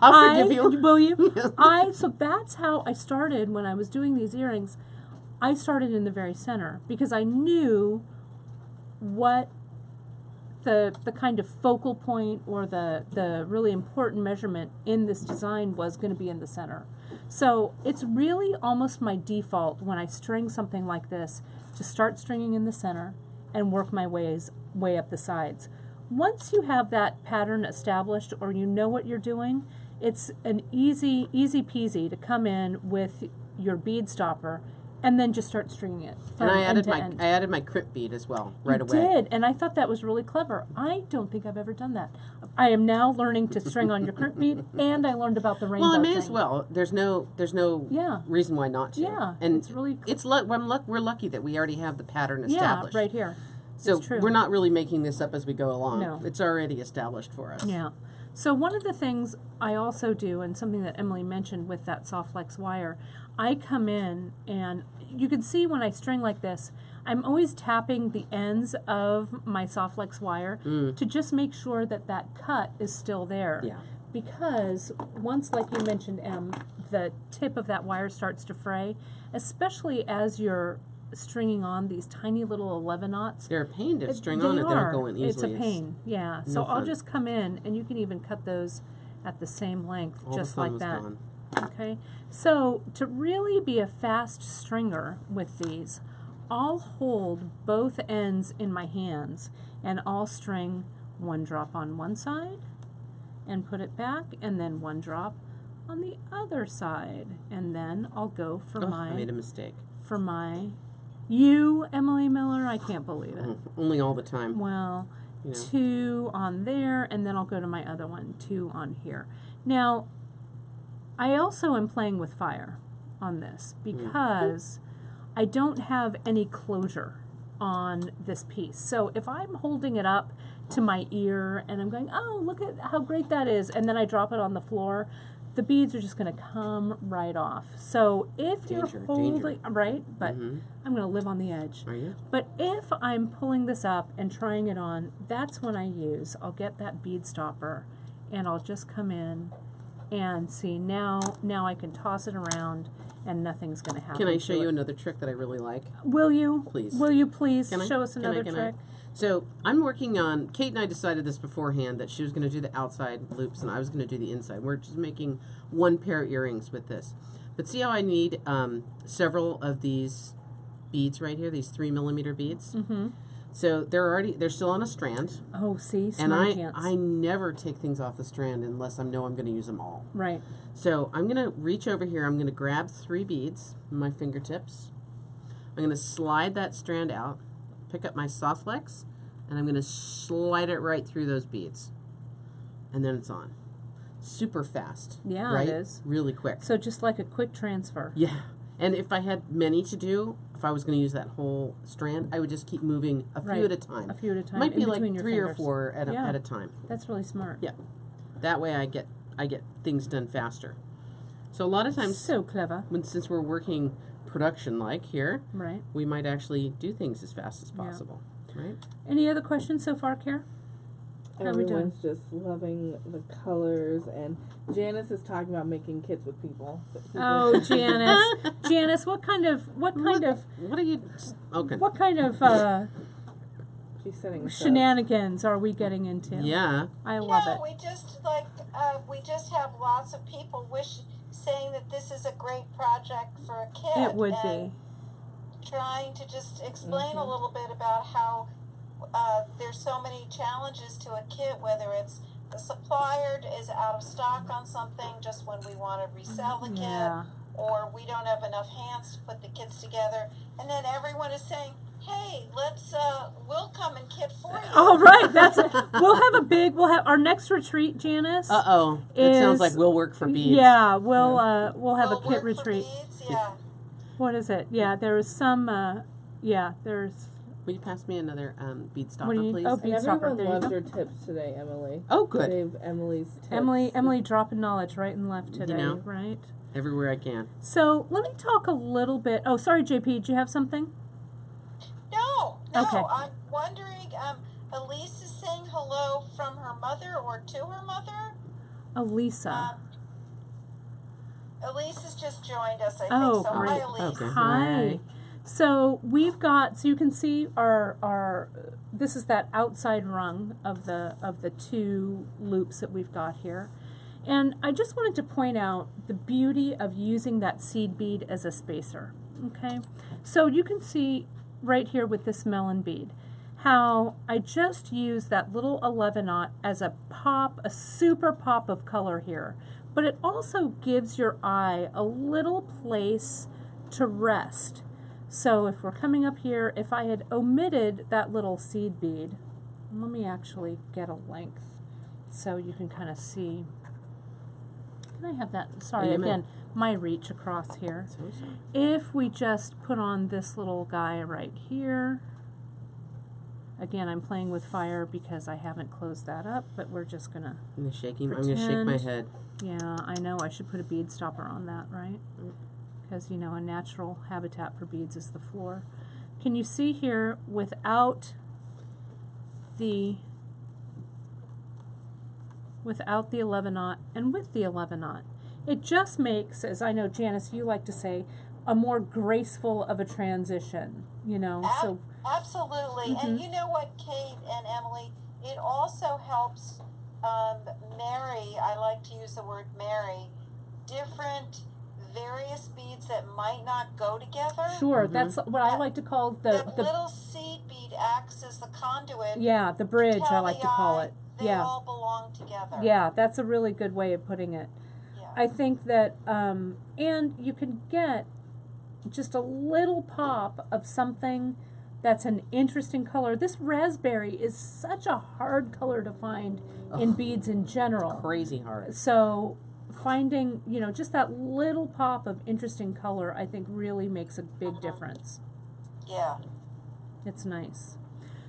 I'll forgive you. Will you? Yes. So that's how I started when I was doing these earrings. I started in the very center because I knew what the kind of focal point or the really important measurement in this design was going to be in the center. So it's really almost my default when I string something like this to start stringing in the center and work my way up the sides. Once you have that pattern established or you know what you're doing, it's an easy peasy to come in with your bead stopper and then just start stringing it from And I end added to my end. I added my crimp bead as well right You away. did, and I thought that was really clever. I don't think I've ever done that. I am now learning to string on your crimp bead, and I learned about the rainbow Well, I may thing. as well. There's no Yeah. reason why not to. Yeah, and it's really we're lucky that we already have the pattern Yeah, established. right here. So It's true. we're not really making this up as we go along. No. It's already established for us. Yeah. So one of the things I also do, and something that Emily mentioned with that SoftFlex wire, I come in and you can see when I string like this, I'm always tapping the ends of my SoftFlex wire to just make sure that that cut is still there. Yeah. Because once, like you mentioned, Em, the tip of that wire starts to fray, especially as you're stringing on these tiny little 11 knots. They're a pain to string They on if they are. don't go in easily. It's a pain, yeah. So no I'll fun. just come in, and you can even cut those at the same length, All just the fun like was that. gone. Okay. So to really be a fast stringer with these, I'll hold both ends in my hands, and I'll string one drop on one side, and put it back, and then one drop on the other side, and then I'll go for I made a mistake. You, Emily Miller, I can't believe it. Only all the time. Well, You know. 2 on there, and then I'll go to my other one, 2 on here. Now, I also am playing with fire on this because I don't have any closure on this piece. So if I'm holding it up to my ear and I'm going, oh, look at how great that is, and then I drop it on the floor, the beads are just going to come right off. So if Danger, you're holding, danger. right, but Mhm. I'm going to live on the edge. Are you? But if I'm pulling this up and trying it on, that's when I'll get that bead stopper and I'll just come in and see now I can toss it around and nothing's going to happen. Can I to show it. you another trick that I really like? Will you? Please. Will you please Can I? show us Can I? another Can I? trick? So I'm working on, Kate and I decided this beforehand that she was going to do the outside loops and I was going to do the inside. We're just making one pair of earrings with this. But see how I need several of these beads right here, these 3mm beads? Mm-hmm. So they're still on a strand. Oh, see, And smart pants. I never take things off the strand unless I know I'm going to use them all. Right. So I'm going to reach over here. I'm going to grab 3 beads with my fingertips. I'm going to slide that strand out, pick up my SoftFlex, and I'm going to slide it right through those beads. And then it's on. Super fast. Yeah, right? it is. Really quick. So just like a quick transfer. Yeah. And if I had many to do, if I was going to use that whole strand, I would just keep moving a few Right. at a time. A few at a time. Might be in like between 3 your or fingers. 4 at Yeah. a time. That's really smart. Yeah. That way I get things done faster. So a lot of times, So clever. since we're working production like here, Right. we might actually do things as fast as possible, right? Any other questions so far, Care? How are we doing? Everyone's just loving the colors, and Janice is talking about making kits with people. Oh, Janice. Janice, what kind of What are you? Okay. She's setting us up. shenanigans are we getting into? Yeah. I love it. we just have lots of people saying that this is a great project for a kid. It would and be. trying to just explain a little bit about how there's so many challenges to a kit, whether it's the supplier is out of stock on something just when we want to resell the Yeah. kit, or we don't have enough hands to put the kits together, and then everyone is saying, hey, we'll come and kit for you. Oh, right. We'll have our next retreat, Janice. Uh-oh. It sounds is- like we'll work for beads. Yeah, we'll have We'll a work kit for retreat. beads, yeah. What is it? Yeah, there's some, there's, Will you pass me another bead What stopper, do you- please? oh, And bead stopper, everyone there you loves go. your tips today, Emily. Oh, good. Save Emily's tips. Emily dropping knowledge right and left today, know. right? Everywhere I can. So let me talk a little bit. Oh, sorry, JP, do you have something? No, Okay. I'm wondering, Elise is saying hello from her mother or to her mother. Elisa. Elise has just joined us, I Oh, think. So great. hi, Elise. Okay. Hi. So you can see our this is that outside rung of the 2 loops that we've got here. And I just wanted to point out the beauty of using that seed bead as a spacer. Okay? So you can see right here with this melon bead how I just used that little 11-aught as a super pop of color here. But it also gives your eye a little place to rest. So if we're coming up here, if I had omitted that little seed bead, let me actually get a length so you can kind of see. Can I have that? Sorry, Yeah, you may. again, my reach across here. So sorry. If we just put on this little guy right here, again, I'm playing with fire because I haven't closed that up, but we're just gonna, I'm gonna shake my head. yeah, I know I should put a bead stopper on that, right? Because, a natural habitat for beads is the floor. Can you see here without the 11-aught and with the 11-aught? It just makes, as I know, Janice, you like to say, a more graceful of a transition, so Absolutely. And you know what, Kate and Emily, it also helps marry, I like to use the word marry, different various beads that might not go together. sure, that's what I like to call the little seed bead acts as the conduit. yeah, the bridge, I Tell like the to call eye it. They Yeah. all belong together. Yeah, that's a really good way of putting it. Yeah. I think that, and you can get just a little pop of something that's an interesting color. This raspberry is such a hard color to find in beads in general. Crazy hard. So finding, just that little pop of interesting color, I think really makes a big difference. Yeah. It's nice.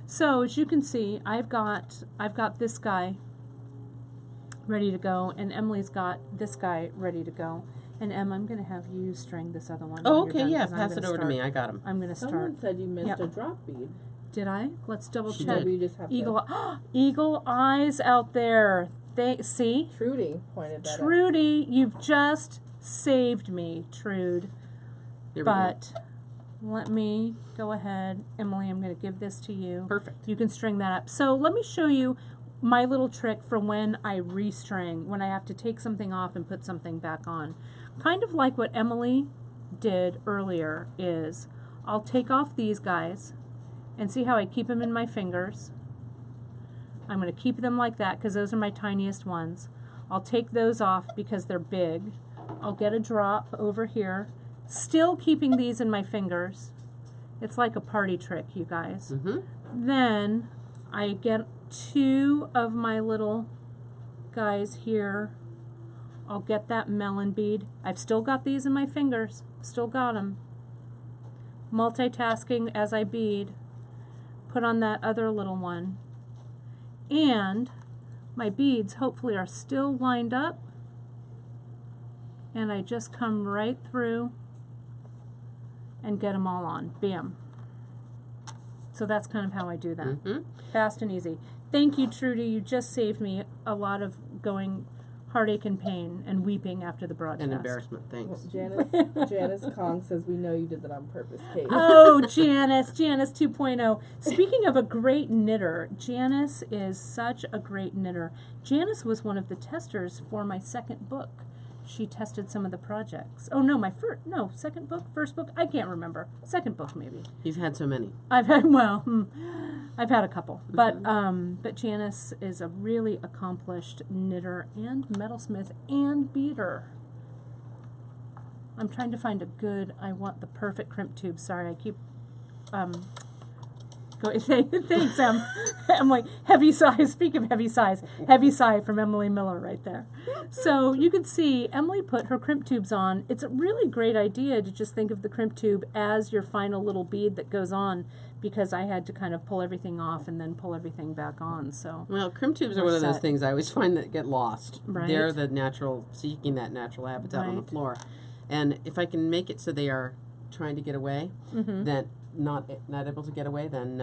So as you can see, I've got this guy ready to go, and Emily's got this guy ready to go. And Em, I'm going to have you string this other one. Oh, when you're okay, done, yeah, 'cause I'm pass it gonna over to start- me. I got him. I'm going to start. Someone said you missed Yep. a drop bead. Did I? Let's double She check. did. Maybe you just have Eagle eyes out there. See? Trudy pointed that out. Trudy, you've just saved me, Trude. There we But let me go ahead. Emily, I'm going to give this to you. go. Perfect. You can string that up. So let me show you my little trick for when I restring, when I have to take something off and put something back on. Kind of like what Emily did earlier is I'll take off these guys and see how I keep them in my fingers. I'm going to keep them like that because those are my tiniest ones. I'll take those off because they're big. I'll get a drop over here, still keeping these in my fingers. It's like a party trick, you guys. Mm-hmm. Then I get 2 of my little guys here. I'll get that melon bead. I've still got these in my fingers. Still got them. Multitasking as I bead. Put on that other little one. And my beads hopefully are still lined up. And I just come right through and get them all on. Bam. So that's kind of how I do that. Mm-hmm. Fast and easy. Thank you, Trudy. You just saved me a lot of going heartache and pain and weeping after the broadcast. And embarrassment, thanks. Janice Kong says we know you did that on purpose, Kate. Oh, Janice 2.0. Speaking of a great knitter, Janice is such a great knitter. Janice was one of the testers for my second book. She tested some of the projects. Oh no, second book, first book, I can't remember. Second book maybe. You've had so many. I've had I've had a couple, but Janice is a really accomplished knitter and metalsmith and beater. I'm trying to find a good. I want the perfect crimp tube. Sorry, I keep going. Thanks, Em. Emily, heavy sigh. Speak of heavy sighs, heavy sigh from Emily Miller right there. So you can see Emily put her crimp tubes on. It's a really great idea to just think of the crimp tube as your final little bead that goes on, because I had to kind of pull everything off and then pull everything back on. So Well, crimp tubes are We're one of those set. things I always find that get lost. Right. They're the natural, seeking that natural habitat on the Right. floor. And if I can make it so they are trying to get away, then not able to get away, then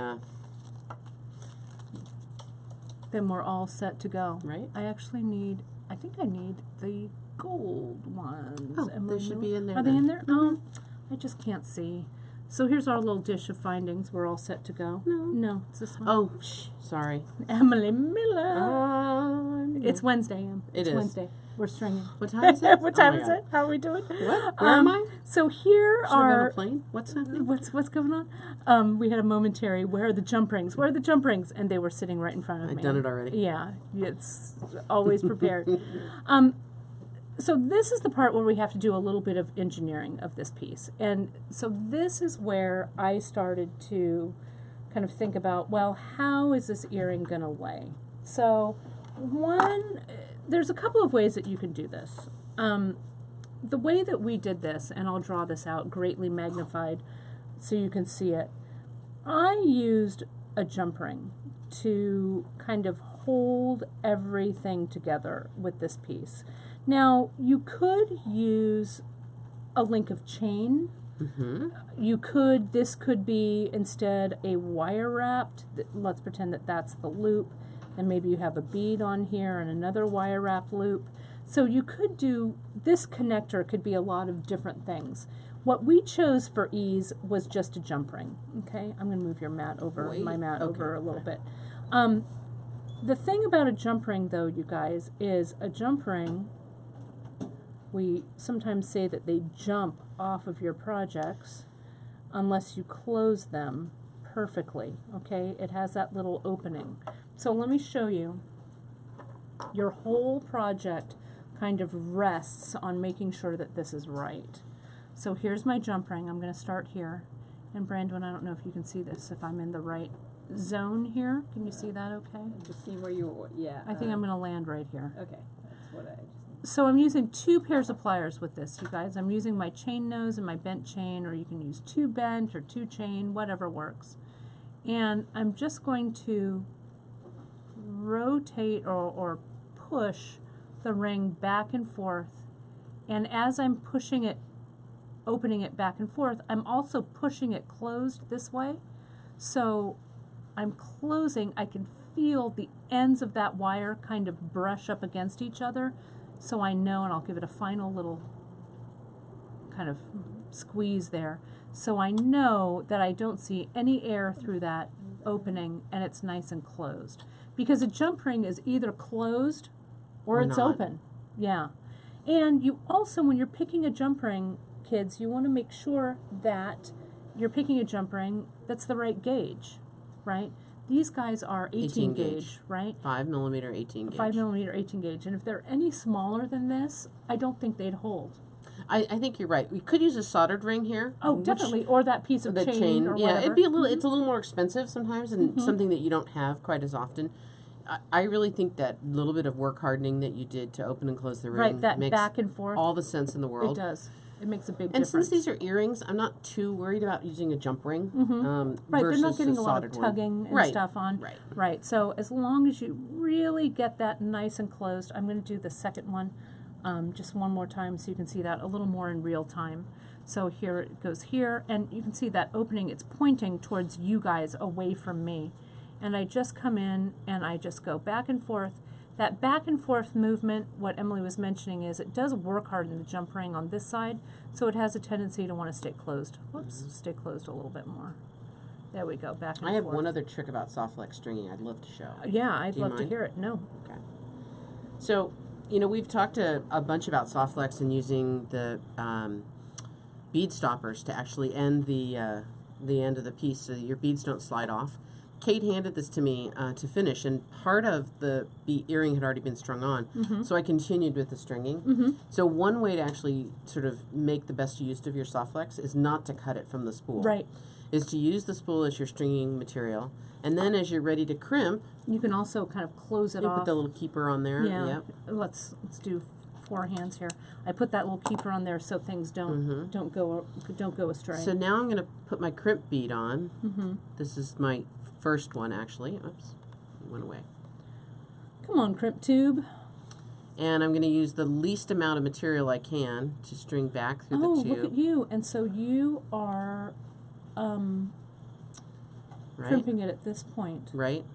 we're all set to go. right? I think I need the gold ones. Oh, Emily they should Miller. be in there Are they then. in there? Oh, I just can't see. So here's our little dish of findings. We're all set to go. No, it's this one. Oh, sorry. Emily Miller. It's Wednesday, Em. It It's is. Wednesday. We're stringing. What time is it? What time Oh my is God. it? How are we doing? What? Where am I? So here Should I be on are a plane? What's happening? what's going on? We had a momentary. Where are the jump rings? Where are the jump rings? And they were sitting right in front of me. I've done it already. Yeah, it's always prepared. So this is the part where we have to do a little bit of engineering of this piece. And so this is where I started to kind of think about, well, how is this earring going to lay? So there's a couple of ways that you can do this. The way that we did this, and I'll draw this out greatly magnified so you can see it, I used a jump ring to kind of hold everything together with this piece. Now, you could use a link of chain. This could be instead a wire wrapped. Let's pretend that that's the loop. And maybe you have a bead on here and another wire wrap loop. So you could do, this connector could be a lot of different things. What we chose for ease was just a jump ring. Okay, I'm going to move your mat over, my mat over a little bit. The thing about a jump ring, though, you guys, is a jump ring, we sometimes say that they jump off of your projects unless you close them perfectly, okay? It has that little opening. So let me show you. Your whole project kind of rests on making sure that this is right. So here's my jump ring. I'm going to start here. And Brandon, I don't know if you can see this, if I'm in the right zone here. Can you see that okay? To see where you, yeah. I think I'm going to land right here. Okay, that's what I just need. So I'm using 2 pairs of pliers with this, you guys. I'm using my chain nose and my bent chain, or you can use 2 bent or 2 chain, whatever works. And I'm just going to rotate or push the ring back and forth, and as I'm pushing it, opening it back and forth, I'm also pushing it closed this way. So I'm closing, I can feel the ends of that wire kind of brush up against each other, so I know, and I'll give it a final little kind of squeeze there, so I know that I don't see any air through that opening and it's nice and closed. Because a jump ring is either closed or it's not. open. Yeah. And you also, when you're picking a jump ring, kids, you want to make sure that you're picking a jump ring that's the right gauge, right? These guys are 18 gauge, right? 5 millimeter 18 gauge. 5 millimeter 18 gauge. And if they're any smaller than this, I don't think they'd hold. I think you're right. We could use a soldered ring here. Oh, definitely. Or that piece of The chain or yeah, whatever. it'd be a little. It's a little more expensive sometimes, and something that you don't have quite as often. I really think that little bit of work hardening that you did to open and close the ring Right, that makes back and forth. all the sense in the It world. does. It makes a big And difference. since these are earrings, I'm not too worried about using a jump ring Right, versus they're not getting a lot soldered of one. tugging and Right, stuff on. right. Right. So as long as you really get that nice and closed, I'm going to do the second one just one more time so you can see that a little more in real time. So here it goes here, and you can see that opening, it's pointing towards you guys away from me. And I just come in and I just go back and forth. That back and forth movement, what Emily was mentioning is it does work hard in the jump ring on this side, so it has a tendency to want to stay closed. Whoops, stay closed a little bit more. There we go, back and forth. I have one other trick about SoftFlex stringing I'd love to show. Yeah, I'd Do you love to mind? hear it. No. Okay. So, you know, we've talked a bunch about SoftFlex and using the bead stoppers to actually end the end of the piece so that your beads don't slide off. Kate handed this to me to finish, and part of the earring had already been strung on, so I continued with the stringing. So one way to actually sort of make the best use of your SoftFlex is not to cut it from the spool. Right. Is to use the spool as your stringing material, and then as you're ready to crimp, You can also kind of close it you off. put the little keeper on there. Yeah. Yep. Let's do 4 hands here. I put that little keeper on there so things don't go astray. So now I'm going to put my crimp bead on. This is my first one, actually. Oops, it went away. Come on, crimp tube. And I'm going to use the least amount of material I can to string back through Oh, the tube. look at you! And so you are Right? crimping it at this point, Right.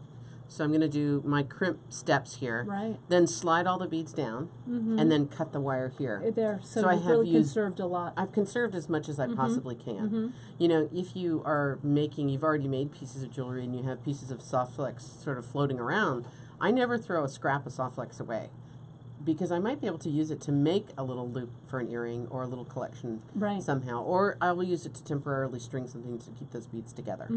So I'm going to do my crimp steps here. right? Then slide all the beads down, and then cut the wire here. There. So, So I you've have really used- conserved a lot. I've conserved as much as I possibly can. You know, if you are you've already made pieces of jewelry and you have pieces of SoftFlex sort of floating around, I never throw a scrap of SoftFlex away because I might be able to use it to make a little loop for an earring or a little collection Right. somehow, or I will use it to temporarily string something to keep those beads together.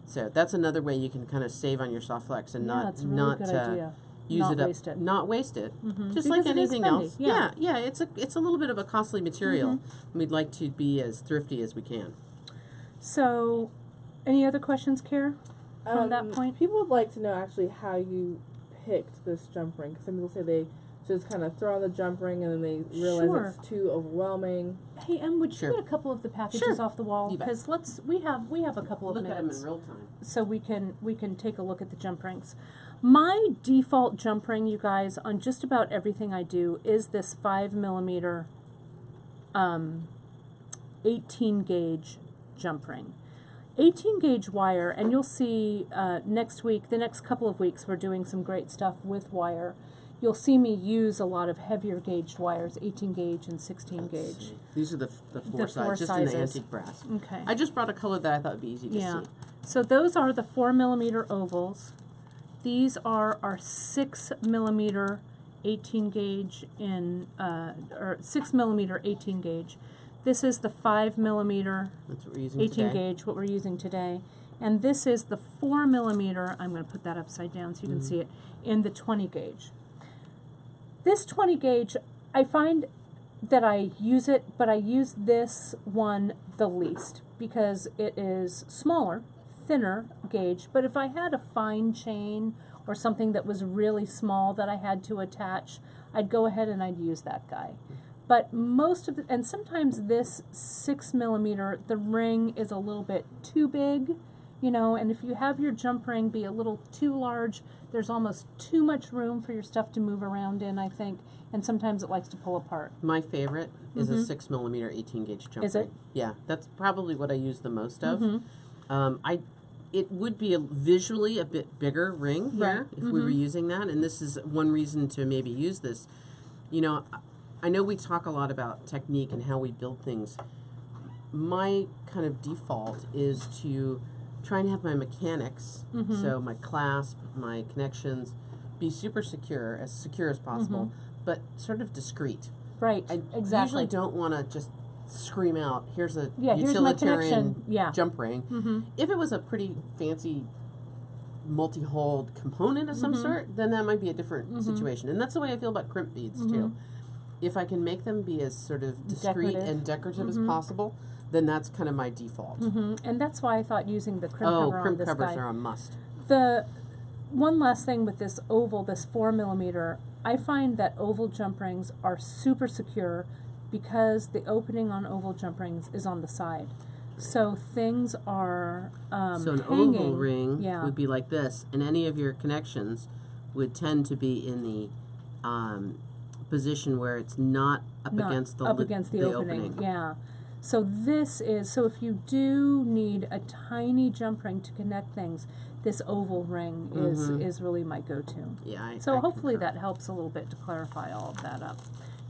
So that's another way you can kind of save on your SoftFlex and Yeah, it's a really not good idea. use Not it up, waste it. not waste it, just Because like it is anything spendy, else. yeah. Yeah, it's a little bit of a costly material. We'd like to be as thrifty as we can. So, any other questions, Kara, from that point? People would like to know actually how you picked this jump ring. 'Cause some people say they just kind of throw on the jump ring and then they realize Sure. it's too overwhelming. Hey, Em, would you Sure. get a couple of the packages Sure. off the wall? You bet. Because we have a couple of Look at them minutes, in real time. so we can take a look at the jump rings. My default jump ring, you guys, on just about everything I do is this 5 millimeter, 18 gauge jump ring. 18 gauge wire, and you'll see next week, the next couple of weeks, we're doing some great stuff with wire. You'll see me use a lot of heavier gauged wires, 18 gauge and 16 gauge. These are the four four sides, just in the sizes. antique brass. Okay. I just brought a color that I thought would be easy to Yeah. see. So those are the 4 millimeter ovals. These are our 6 millimeter 18 gauge or 6 millimeter 18 gauge. This is the 5 millimeter That's what we're using 18 today. gauge, what we're using today. And this is the 4 millimeter, I'm going to put that upside down so you can see it, in the 20 gauge. This 20 gauge, I find that I use it, but I use this one the least because it is smaller, thinner gauge. But if I had a fine chain or something that was really small that I had to attach, I'd go ahead and I'd use that guy. But most of the, and sometimes this 6 millimeter, the ring is a little bit too big, you know, and if you have your jump ring be a little too large, there's almost too much room for your stuff to move around in, I think, and sometimes it likes to pull apart. My favorite is a 6mm 18 gauge jump Is it? ring. Yeah, that's probably what I use the most of. It would be visually a bit bigger ring here if we were using that, and this is one reason to maybe use this. You know, I know we talk a lot about technique and how we build things. My kind of default is to try and have my mechanics, so my clasp, my connections, be super secure as possible, but sort of discreet. Right, I exactly. usually don't want to just scream out, here's a here's my utilitarian connection. jump ring. If it was a pretty fancy multi-holed component of some sort, then that might be a different situation. And that's the way I feel about crimp beads too. If I can make them be as sort of discreet and decorative as possible, then that's kind of my default. And that's why I thought using the crimp cover on crimp this covers guy. are a must. The one last thing with this oval, this 4mm, I find that oval jump rings are super secure because the opening on oval jump rings is on the side. So things are So an hanging. oval ring Yeah. would be like this, and any of your connections would tend to be in the position where it's not up Not against the up against the opening. Yeah. So this is, so if you do need a tiny jump ring to connect things, this oval ring is really my go-to. Yeah. So I hopefully concur. that helps a little bit to clarify all of that up.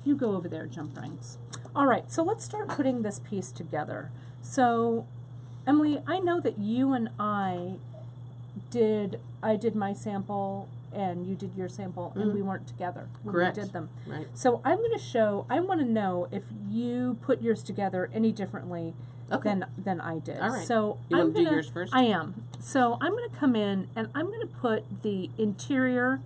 You go over there, jump rings. All right, so let's start putting this piece together. So, Emily, I know that you and I did my sample and you did your sample and we weren't together when Correct. we did them. Right. So I'm going to show, I want to know if you put yours together any differently than I did. All right. So You I'm want to do gonna- yours first? I am. So I'm going to come in and I'm going to put the interior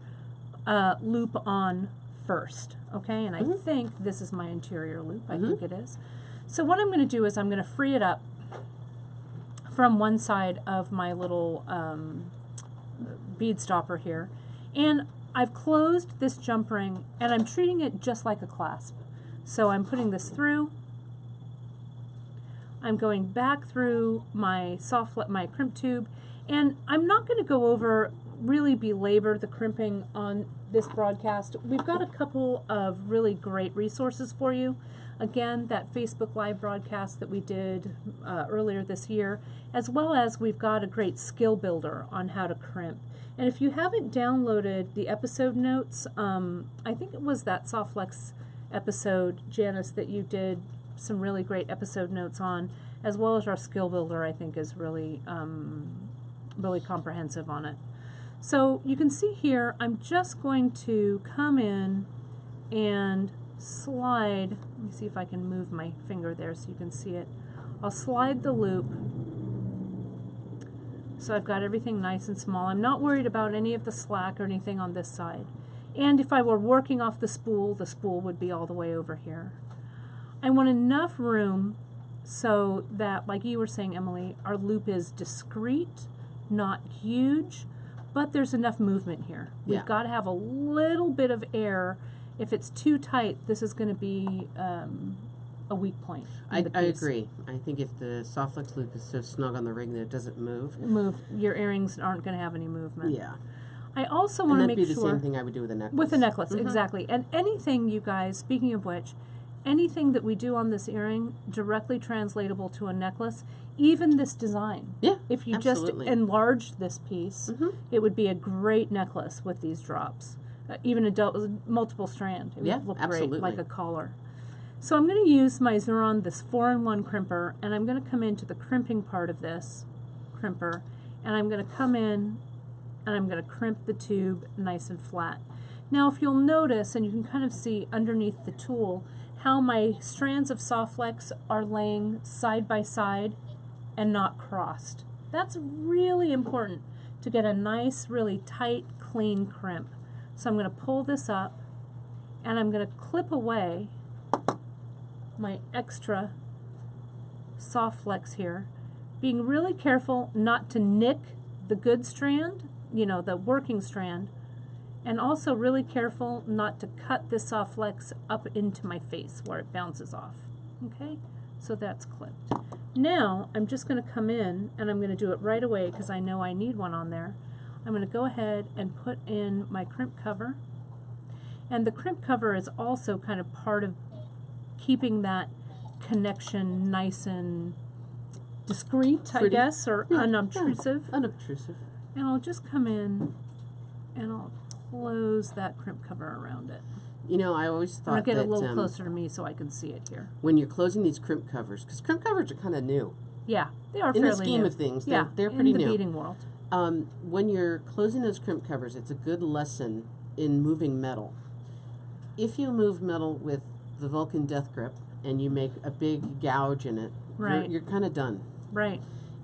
loop on first, okay? And I think this is my interior loop. I think it is. So what I'm going to do is I'm going to free it up from one side of my little bead stopper here. And I've closed this jump ring and I'm treating it just like a clasp. So I'm putting this through. I'm going back through my my crimp tube, and I'm not going to go over, really belabor the crimping on this broadcast. We've got a couple of really great resources for you. Again, that Facebook Live broadcast that we did earlier this year, as well as we've got a great skill builder on how to crimp. And if you haven't downloaded the episode notes, I think it was that SoftFlex episode, Janice, that you did some really great episode notes on, as well as our skill builder, I think is really, really comprehensive on it. So you can see here, I'm just going to come in and slide, let me see if I can move my finger there so you can see it. I'll slide the loop. So I've got everything nice and small. I'm not worried about any of the slack or anything on this side. And if I were working off the spool would be all the way over here. I want enough room so that, like you were saying, Emily, our loop is discreet, not huge, but there's enough movement here. We've Yeah. got to have a little bit of air. If it's too tight, this is going to be a weak point. I agree. I think if the SoftFlex loop is so snug on the ring that it doesn't move. Your earrings aren't going to have any movement. Yeah. I also And want to that'd make be the sure same thing I would do with a necklace. with a necklace, exactly. And anything, you guys, speaking of which, anything that we do on this earring directly translatable to a necklace, even this design. Yeah, If you absolutely. just enlarge this piece, it would be a great necklace with these drops. Even a multiple strand. It Yeah, would look absolutely. great, like a collar. So I'm going to use my Xuron, this 4-in-1 crimper, and I'm going to come into the crimping part of this crimper, and I'm going to come in and I'm going to crimp the tube nice and flat. Now if you'll notice, and you can kind of see underneath the tool, how my strands of SoftFlex are laying side by side and not crossed. That's really important to get a nice, really tight, clean crimp. So I'm going to pull this up and I'm going to clip away my extra SoftFlex here, being really careful not to nick the good strand, you know, the working strand, and also really careful not to cut this SoftFlex up into my face where it bounces off. Okay, so that's clipped. Now, I'm just going to come in, and I'm going to do it right away because I know I need one on there. I'm going to go ahead and put in my crimp cover. And the crimp cover is also kind of part of keeping that connection nice and discreet, Pretty. I guess, or Yeah, unobtrusive. yeah, unobtrusive. And I'll just come in and I'll close that crimp cover around it. You know, I always I'm thought going to get that a little closer to me so I can see it here. when you're closing these crimp covers, because crimp covers are kind of new. Yeah, they are In fairly the scheme new. of things, Yeah, they're pretty in the new. beading world. When you're closing those crimp covers, it's a good lesson in moving metal. If you move metal with the Vulcan Death Grip and you make a big gouge in it, Right. you're kind of done. Right,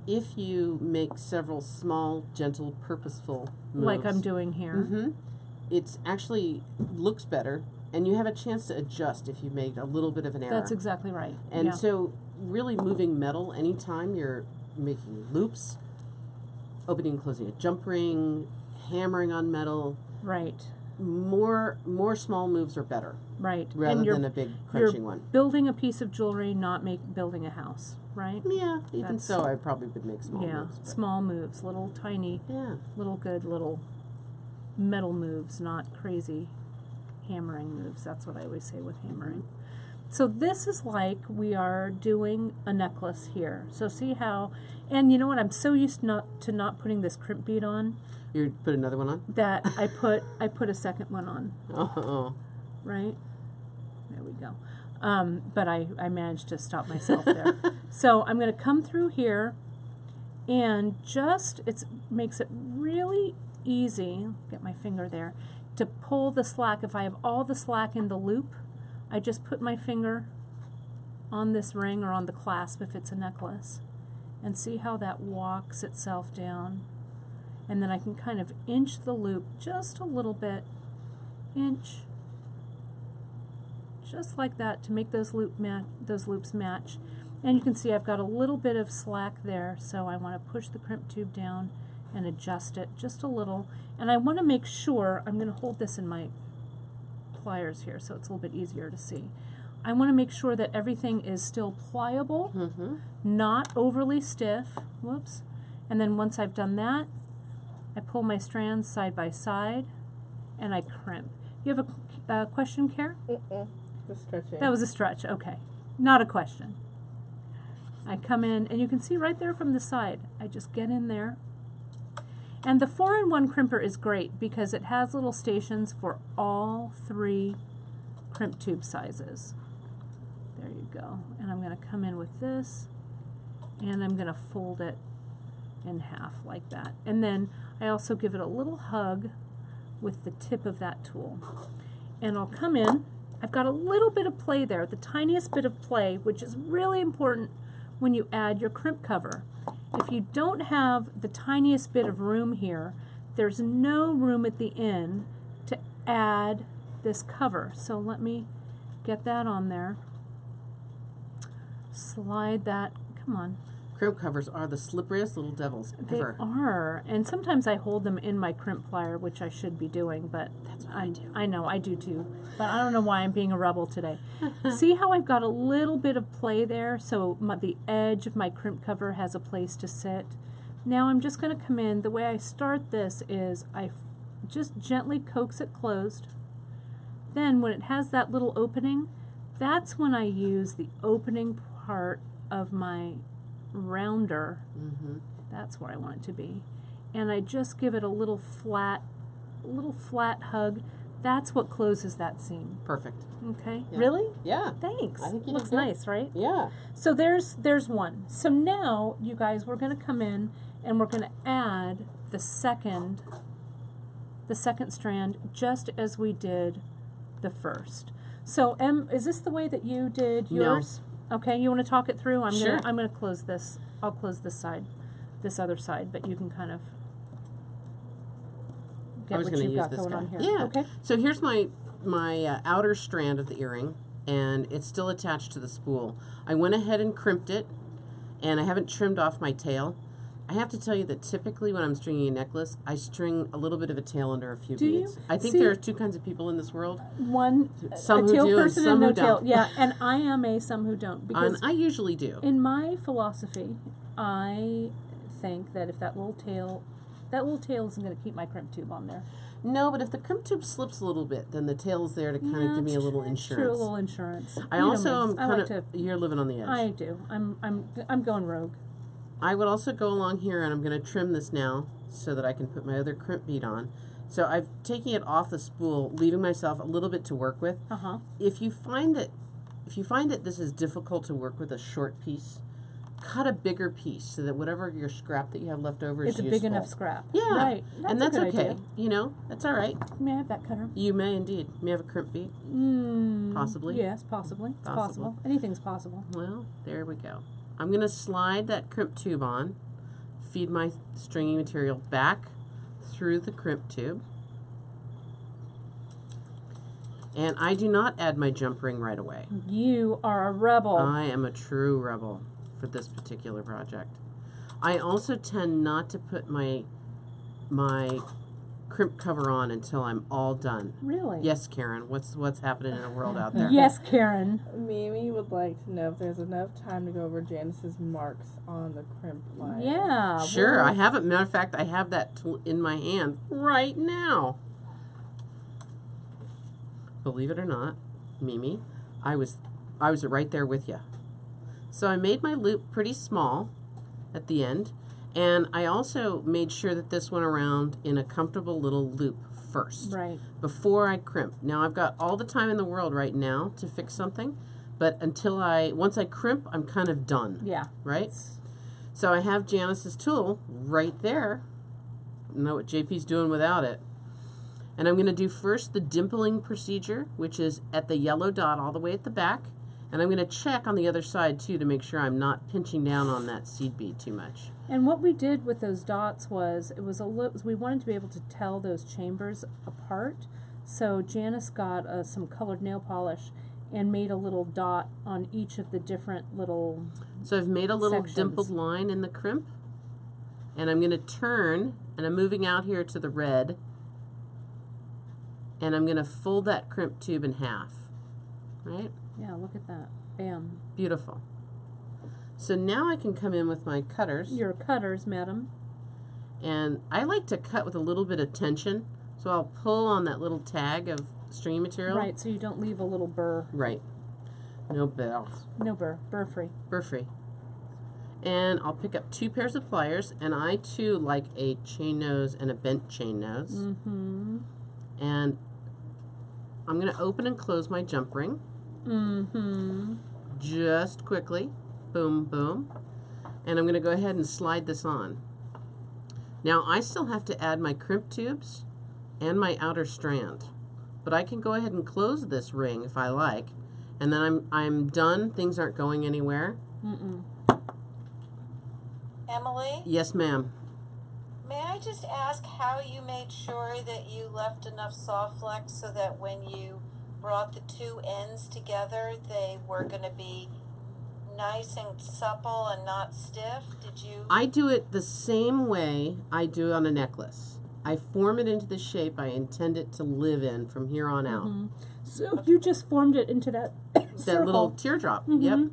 If you make several small, gentle, purposeful moves, like I'm doing here. it's actually looks better, and you have a chance to adjust if you make a little bit of an error. That's exactly right. And yeah. so, really moving metal anytime you're making loops, opening and closing a jump ring, hammering on metal, Right, more small moves are better right. rather and you're, than a big you're crunching one. building a piece of jewelry, not building a house, right? Yeah, even That's- so, I probably would make small yeah, moves. but- small moves, little tiny, Yeah. little good little metal moves, not crazy hammering moves. That's what I always say with hammering. So this is like we are doing a necklace here. So see how, and you know what, I'm so used to not putting this crimp bead on You put another one on? that I put a second one on, Oh. right? There we go. But I managed to stop myself there. So I'm going to come through here and just, makes it really easy, get my finger there, to pull the slack. If I have all the slack in the loop, I just put my finger on this ring or on the clasp if it's a necklace and see how that walks itself down. And then I can kind of inch the loop just a little bit, inch, just like that to make those loops match. And you can see I've got a little bit of slack there, so I want to push the crimp tube down and adjust it just a little. And I want to make sure, I'm going to hold this in my pliers here so it's a little bit easier to see. I want to make sure that everything is still pliable, not overly stiff. Whoops. And then once I've done that, I pull my strands side by side and I crimp. You have a question, Care? Just stretching. That was a stretch, okay. Not a question. I come in, and you can see right there from the side, I just get in there. And the 4-in-1 crimper is great because it has little stations for all 3 crimp tube sizes. There you go. And I'm going to come in with this, and I'm going to fold it in half like that. And then I also give it a little hug with the tip of that tool. And I'll come in. I've got a little bit of play there, the tiniest bit of play, which is really important when you add your crimp cover. If you don't have the tiniest bit of room here, there's no room at the end to add this cover. So let me get that on there. Slide that, come on. Crimp covers are the slipperiest little devils They ever. are, and sometimes I hold them in my crimp plier, which I should be doing, but That's what I do. I know, I do too, but I don't know why I'm being a rebel today. See how I've got a little bit of play there, so the edge of my crimp cover has a place to sit. Now I'm just going to come in. The way I start this is I just gently coax it closed. Then when it has that little opening, that's when I use the opening part of my rounder. That's where I want it to be. And I just give it a little flat hug. That's what closes that seam. Perfect. Okay. Yeah. Really? Yeah. Thanks. I think you did Looks good. nice, right? Yeah. So there's one. So now, you guys, we're going to come in and we're going to add the second strand just as we did the first. So is this the way that you did No. yours? Okay, you want to talk it through? Sure. I'm gonna close this. I'll close this side, this other side, but you can kind of I get was what going to you've use got this going guy. on here. Yeah. Okay. So here's my outer strand of the earring, and it's still attached to the spool. I went ahead and crimped it, and I haven't trimmed off my tail. I have to tell you that typically when I'm stringing a necklace, I string a little bit of a tail under a few Do you? beads. I think See- there are two kinds of people in this world. One, Some a who tail do and person some and no who tail. don't. Yeah, and I am a some who don't. Because And I usually do. in my philosophy, I think that if that little tail isn't going to keep my crimp tube on there. No, but if the crimp tube slips a little bit, then the tail is there to kind of give me a little It's insurance. true, a little insurance. I You know also me. am I kind like of, you're living on the edge. I do. I'm going rogue. I would also go along here, and I'm going to trim this now so that I can put my other crimp bead on. So I'm taking it off the spool, leaving myself a little bit to work with. If you find that this is difficult to work with a short piece, cut a bigger piece so that whatever your scrap that you have left over is It's a useful. big enough scrap. Yeah, Right. and that's a good okay. idea. You know, that's all right. May I have that cutter? You may indeed. May have a crimp bead. Possibly. Yes, possibly. It's Possible. possible. Anything's possible. Well, there we go. I'm going to slide that crimp tube on, feed my stringing material back through the crimp tube. And I do not add my jump ring right away. You are a rebel. I am a true rebel for this particular project. I also tend not to put my crimp cover on until I'm all done. Really? Yes, Karen, what's happening in the world out there? Yes, Karen. Mimi would like to know if there's enough time to go over Janice's marks on the crimp line. Yeah. Sure, well, I haven't. Matter of fact, I have that tool in my hand right now. Believe it or not, Mimi, I was right there with you. So I made my loop pretty small at the end, and I also made sure that this went around in a comfortable little loop first. Right. Before I crimp. Now I've got all the time in the world right now to fix something, but once I crimp, I'm kind of done. Yeah. Right? So I have Janice's tool right there. I don't know what JP's doing without it. And I'm going to do first the dimpling procedure, which is at the yellow dot all the way at the back. And I'm going to check on the other side too to make sure I'm not pinching down on that seed bead too much. And what we did with those dots was we wanted to be able to tell those chambers apart. So Janice got some colored nail polish and made a little dot on each of the different little So I've made a little sections. dimpled line in the crimp. And I'm going to turn, and I'm moving out here to the red. And I'm going to fold that crimp tube in half. Right? Yeah, look at that. Bam. Beautiful. So now I can come in with my cutters. Your cutters, madam. And I like to cut with a little bit of tension. So I'll pull on that little tag of stringing material. Right, so you don't leave a little burr. Right. No burr. No burr. Burr free. Burr free. And I'll pick up 2 pairs of pliers. And I too like a chain nose and a bent chain nose. Mm-hmm. And I'm going to open and close my jump ring. Mm-hmm. Just quickly. Boom, boom. And I'm going to go ahead and slide this on. Now I still have to add my crimp tubes and my outer strand. But I can go ahead and close this ring if I like. And then I'm done. Things aren't going anywhere. Mm-mm. Emily, Yes, ma'am. may I just ask how you made sure that you left enough SoftFlex so that when you brought the two ends together, they were going to be nice and supple and not stiff? Did you? I do it the same way I do on a necklace. I form it into the shape I intend it to live in from here on out. Mm-hmm. So you just formed it into that That little teardrop. Mhm. Yep.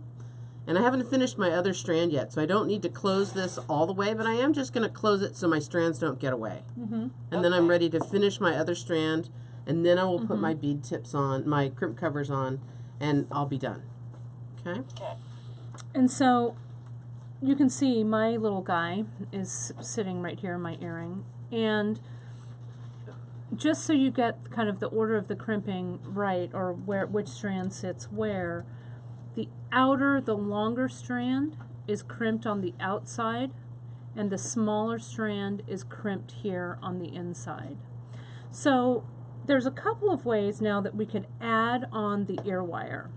And I haven't finished my other strand yet, so I don't need to close this all the way, but I am just going to close it so my strands don't get away. Mm-hmm. And then I'm Okay. ready to finish my other strand, and then I will put Mhm. my bead tips on, my crimp covers on, and I'll be done. Okay? Okay. And so you can see my little guy is sitting right here in my earring. And just so you get kind of the order of the crimping right, or which strand sits where, the longer strand is crimped on the outside, and the smaller strand is crimped here on the inside. So there's a couple of ways now that we could add on the ear wire.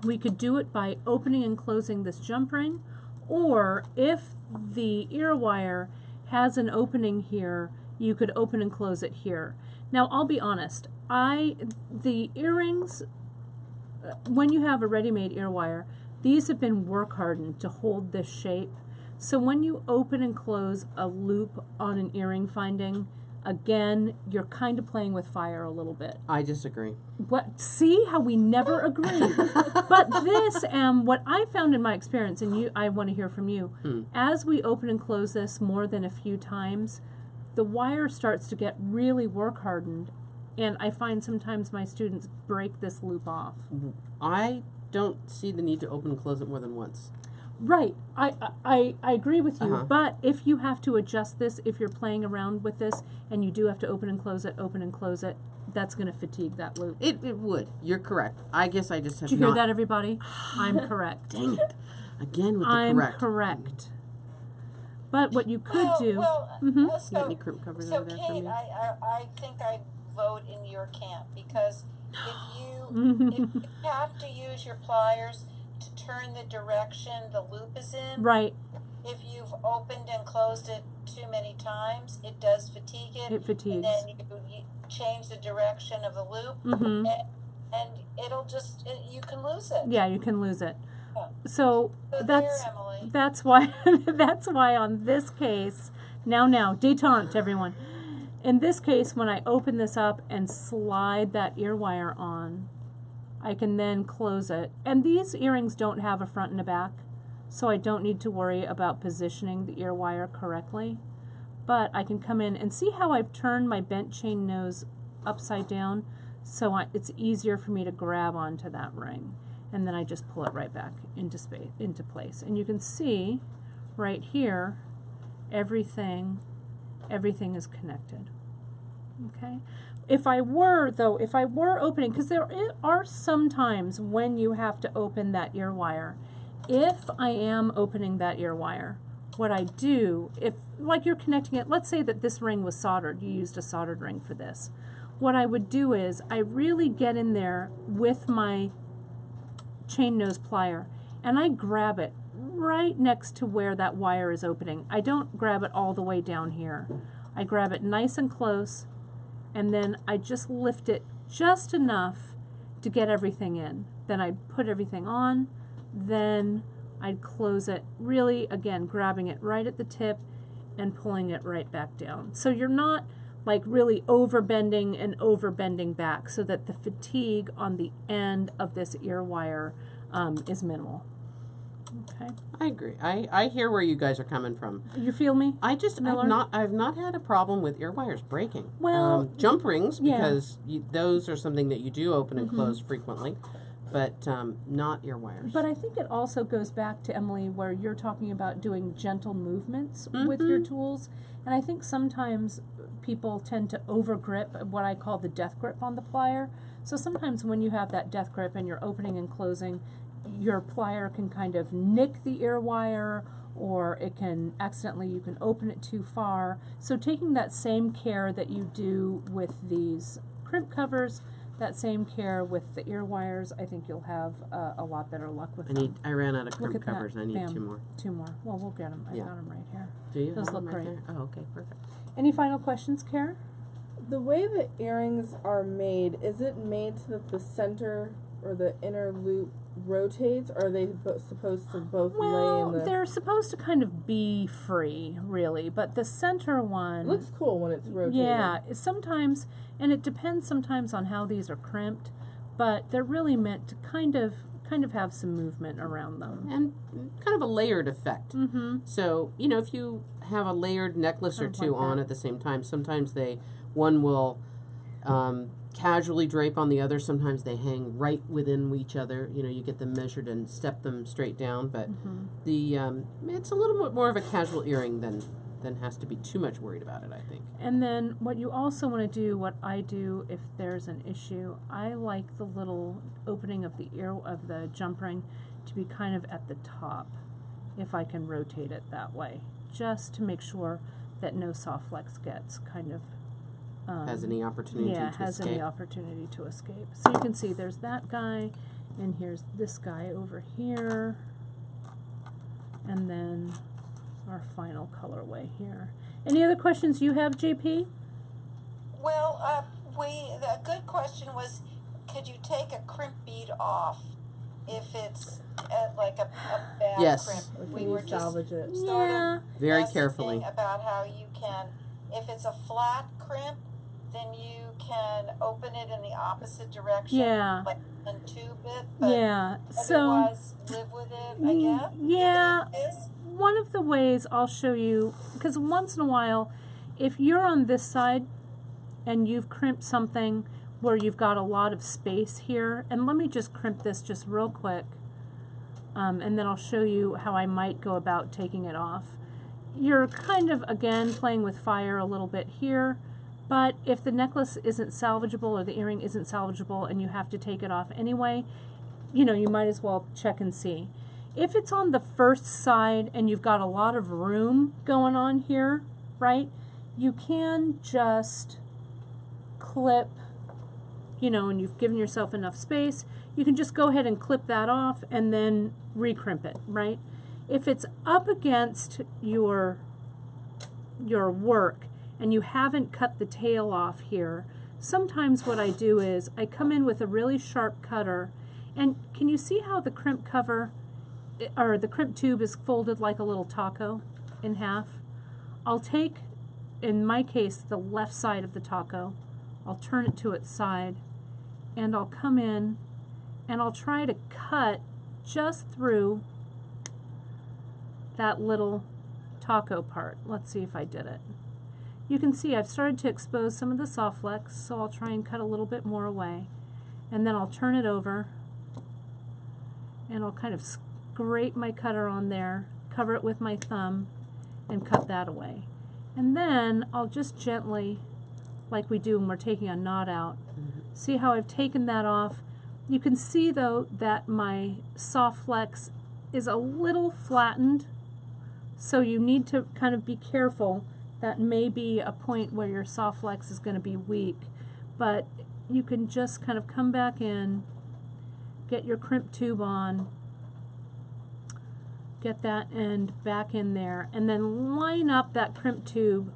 We could do it by opening and closing this jump ring, or if the ear wire has an opening here, you could open and close it here. Now, I'll be honest, the earrings, when you have a ready-made ear wire, these have been work hardened to hold this shape. So when you open and close a loop on an earring finding, again, you're kind of playing with fire a little bit. I disagree. What? See how we never agree. But this, what I found in my experience, and I want to hear from you, as we open and close this more than a few times, the wire starts to get really work hardened, and I find sometimes my students break this loop off. I don't see the need to open and close it more than once. Right, I agree with you, Uh-huh. but if you have to adjust this, if you're playing around with this, and you do have to open and close it, that's going to fatigue that loop. It would. You're correct. I guess I just have Did you hear not. that, everybody? I'm correct. Dang it. Again with the I'm correct. correct. But what you could do... You got any crimp covers So over there for Kate, me? I think I'd vote in your camp because if you have to use your pliers to turn the direction the loop is in, Right, if you've opened and closed it too many times, it does fatigue it. it fatigues. And then you change the direction of the loop, Mm-hmm. and it'll just, you can lose it. Yeah, you can lose it. Yeah. So So that's there, Emily. that's why that's why on this case, now détente everyone. In this case, when I open this up and slide that ear wire on, I can then close it. And these earrings don't have a front and a back, so I don't need to worry about positioning the ear wire correctly. But I can come in and see how I've turned my bent chain nose upside down, so it's easier for me to grab onto that ring. And then I just pull it right back into place. And you can see right here, everything is connected. Okay? If I were opening, because there are some times when you have to open that ear wire. If I am opening that ear wire, what I do, if like you're connecting it, let's say that this ring was soldered, you used a soldered ring for this. What I would do is I really get in there with my chain nose plier and I grab it right next to where that wire is opening. I don't grab it all the way down here. I grab it nice and close, and then I just lift it just enough to get everything in. Then I put everything on, then I'd close it, really, again, grabbing it right at the tip and pulling it right back down. So you're not like really overbending back so that the fatigue on the end of this ear wire is minimal. Okay. I agree. I hear where you guys are coming from. You feel me? Miller? I've not had a problem with ear wires breaking. Well, jump rings, yeah. because those are something that you do open and close frequently, but not ear wires. But I think it also goes back to, Emily, where you're talking about doing gentle movements with your tools. And I think sometimes people tend to over grip, what I call the death grip on the plier. So sometimes when you have that death grip and you're opening and closing, your plier can kind of nick the ear wire, or it can you can open it too far. So taking that same care that you do with these crimp covers, that same care with the ear wires, I think you'll have a lot better luck with them. I ran out of Look crimp at that. covers. I need Bam. 2 more. 2 more. Well, we'll get them. Yeah. I got them right here. Do you? Those have look them right great. there? Oh, okay, perfect. Any final questions, Kara? The way the earrings are made, is it made so that the center or the inner loop rotates, or are they supposed to both lay Well, in the... they're supposed to kind of be free, really, but the center one... It looks cool when it's rotated. Yeah, sometimes, and it depends sometimes on how these are crimped, but they're really meant to kind of have some movement around them. And kind of a layered effect. Mm-hmm. So, if you have a layered necklace or Kind of two like on that. at the same time, sometimes one will casually drape on the other, sometimes they hang right within each other. You get them measured and step them straight down, but it's a little bit more of a casual earring than has to be too much worried about it, I think. And then what you also want to do, what I do if there's an issue, I like the little opening of the ear of the jump ring to be kind of at the top, if I can rotate it that way, just to make sure that no SoftFlex gets kind of Has any opportunity to has escape. any opportunity to escape. So you can see there's that guy, and here's this guy over here, and then our final colorway here. Any other questions you have, JP? Well, a good question was, could you take a crimp bead off if it's like a bad Yes. crimp. Or We can you were just salvage it? sort Yeah. of Very messaging carefully. about how you can, if it's a flat crimp, then you can open it in the opposite direction, Yeah. like untube it, but Yeah. So otherwise live with it, I guess. yeah. Even if it is. One of the ways I'll show you, because once in a while, if you're on this side and you've crimped something where you've got a lot of space here, and let me just crimp this just real quick, and then I'll show you how I might go about taking it off. You're kind of, again, playing with fire a little bit here, but if the necklace isn't salvageable or the earring isn't salvageable and you have to take it off anyway, you know, you might as well check and see. If it's on the first side and you've got a lot of room going on here, right, you can just clip, you know, and you've given yourself enough space, you can just go ahead and clip that off and then recrimp it, right? If it's up against your work and you haven't cut the tail off here, sometimes what I do is I come in with a really sharp cutter, and can you see how the crimp cover or the crimp tube is folded like a little taco in half? I'll take, in my case, the left side of the taco, I'll turn it to its side, and I'll come in and I'll try to cut just through that little taco part. Let's see if I did it. You can see I've started to expose some of the SoftFlex, so I'll try and cut a little bit more away. And then I'll turn it over and I'll kind of scrape my cutter on there, cover it with my thumb, and cut that away. And then I'll just gently, like we do when we're taking a knot out, see how I've taken that off. You can see though that my SoftFlex is a little flattened, so you need to kind of be careful. That may be a point where your SoftFlex is going to be weak, but you can just kind of come back in, get your crimp tube on, get that end back in there, and then line up that crimp tube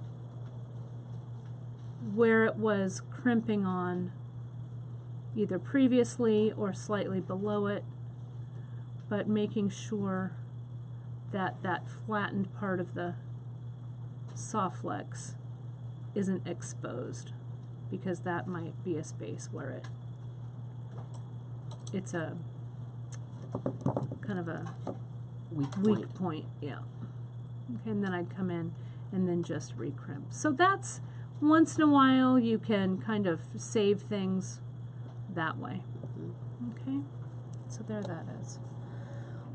where it was crimping on, either previously or slightly below it, but making sure that that flattened part of the SoftFlex isn't exposed, because that might be a space where it's a kind of a weak point. Yeah. Okay, and then I'd come in and then just recrimp. So that's, once in a while you can kind of save things that way. Okay, so there that is.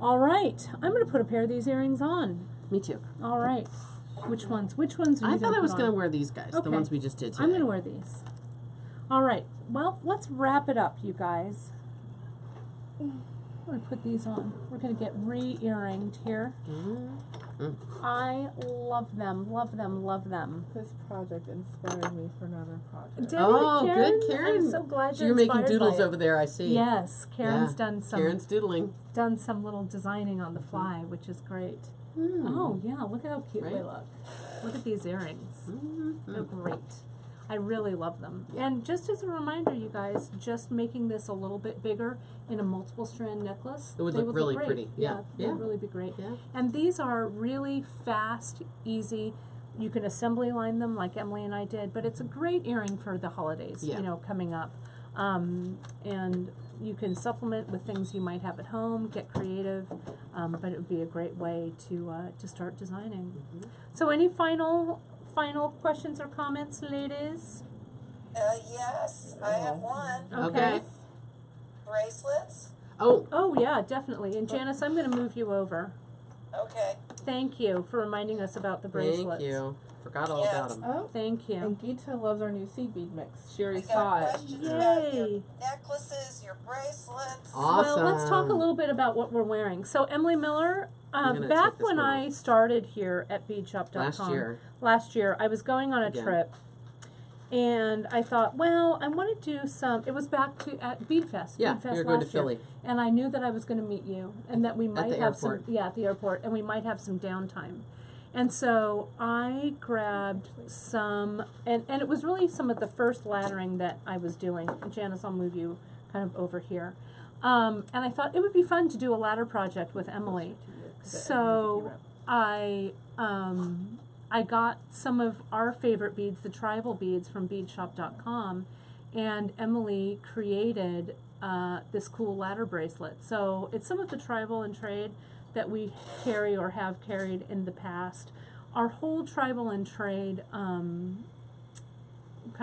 All right, I'm going to put a pair of these earrings on. Me too. All right. Which ones? Which ones are you I thought I was going to wear these guys, Okay. the ones we just did today. I'm going to wear these. All right. Well, let's wrap it up, you guys. I'm going to put these on. We're going to get re-earringed here. I love them, love them, love them. This project inspired me for another project. Did Oh, it, Karen? good, Karen. I'm so glad So you're you're making inspired doodles by it. over there, I see. Yes, Karen's Yeah. done some Karen's doodling. little designing on the fly, which is great. Mm. Oh yeah, look at how cute they Right. look. Look at these earrings. Mm-hmm. They're great. I really love them. And just as a reminder, you guys, just making this a little bit bigger in a multiple strand necklace, It would they look really great. pretty. Yeah. They Yeah. would really be great. Yeah. And these are really fast, easy. You can assembly line them like Emily and I did, but it's a great earring for the holidays, Yeah. you know, coming up. And you can supplement with things you might have at home, get creative, but it would be a great way to start designing. So any final questions or comments, ladies? Yes, I have one. Okay. Bracelets? Oh, Oh yeah, definitely. And Janice, I'm going to move you over. Okay. Thank you for reminding us about the bracelets. thank you. Forgot all Yes. about them. Oh, Thank you. and Gita loves our new seed bead mix. She I already got saw it. questions about your Yay. necklaces, your bracelets. Awesome. Well, let's talk a little bit about what we're wearing. So Emily Miller, I'm gonna back take this when one I started here at beadshop.com Last year. I was going on a Again. trip, and I thought, well, I want to do some. It was back to at Beadfest. Yeah, Beadfest you were going to last year. Philly. And I knew that I was going to meet you, and that we might the have some. airport. Yeah, at the airport, and we might have some downtime. And so I grabbed some, and it was really some of the first laddering that I was doing. And Janice, I'll move you kind of over here. And I thought it would be fun to do a ladder project with Emily. So I got some of our favorite beads, the tribal beads from beadshop.com, and Emily created this cool ladder bracelet. So it's some of the tribal and trade that we carry or have carried in the past. Our whole tribal and trade kind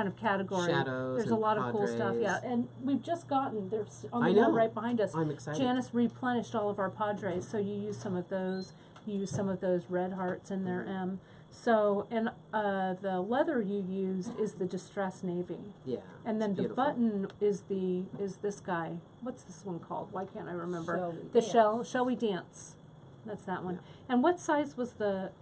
of category. Shadows There's a and lot of cool stuff, padres. yeah. And we've just gotten, there's on I the wall know. right behind us. I'm excited. Janice replenished all of our padres, so you use some of those. You use some of those red hearts in their M. So, and the leather you used is the distress navy. Yeah. And then it's the beautiful. button is this guy. What's this one called? Why can't I remember? Shall We The Dance. Shall We Dance. That's that one. And what size was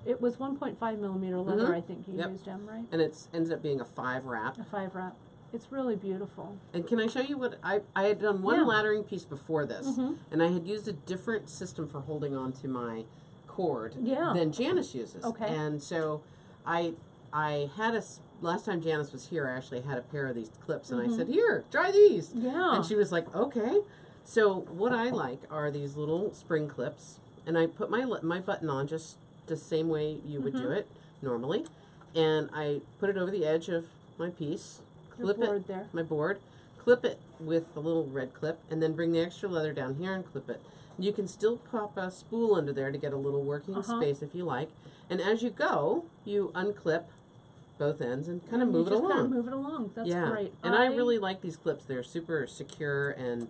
it was 1.5 millimeter leather, I think you Yep. used, Em, right? And it's ended up being a 5 wrap. A 5 wrap. It's really beautiful. And can I show you what I had done one Yeah. laddering piece before this, Mhm. and I had used a different system for holding on to my cord Yeah. than Janice uses. Okay. And so I had last time Janice was here, I actually had a pair of these clips, and I said, "Here, try these." Yeah. And she was like, "Okay." So what I like are these little spring clips, and I put my button on just the same way you would do it normally, and I put it over the edge of my piece, Your clip board it, there. my board, clip it with the little red clip, and then bring the extra leather down here and clip it. You can still pop a spool under there to get a little working space if you like. And as you go, you unclip both ends and kind of move it Kind of along. move it along. That's Yeah. great. And I really like these clips. They're super secure and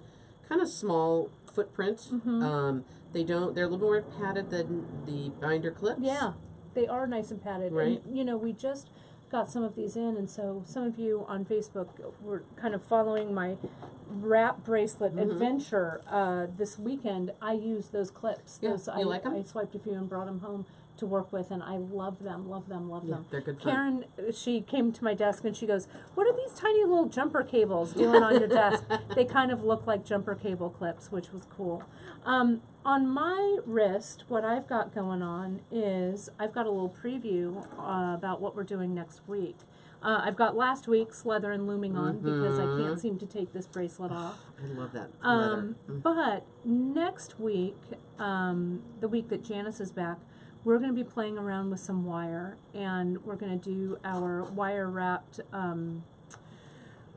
kind of small footprint. They're a little more padded than the binder clips. Yeah, they are nice and padded. Right. And, you know, we just got some of these in, and so some of you on Facebook were kind of following my wrap bracelet adventure this weekend. I used those clips. Yeah, Those, you like 'em? I swiped a few and brought them home to work with, and I love them, love them, love Yeah, them. they're good fun. Karen, she came to my desk and she goes, "What are these tiny little jumper cables doing on your desk?" They kind of look like jumper cable clips, which was cool. On my wrist, what I've got going on is I've got a little preview about what we're doing next week. I've got last week's leather and looming on because I can't seem to take this bracelet off. I love that leather. But next week, the week that Janice is back, we're going to be playing around with some wire, and we're going to do our wire wrapped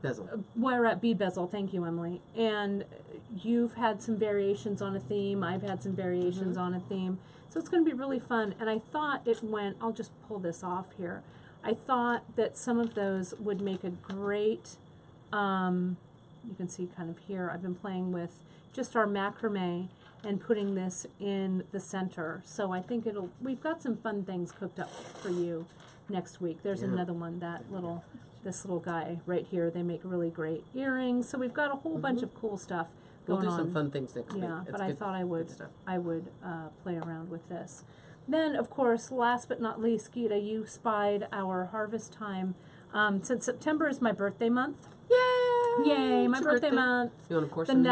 Bezel. bead bezel. Thank you, Emily. And you've had some variations on a theme. I've had some variations on a theme. So it's going to be really fun. And I thought I'll just pull this off here. I thought that some of those would make a great, you can see kind of here, I've been playing with just our macrame and putting this in the center. So I think we've got some fun things cooked up for you next week. There's another one, this little guy right here. They make really great earrings. So we've got a whole bunch of cool stuff We'll going do on. some fun things next week. Yeah, It's but I good- thought I good would stuff. play around with this. Then, of course, last but not least, Gita, you spied our harvest time. Since September is my birthday month. Yay! Yay, my It's your birthday month. You want to pour The some in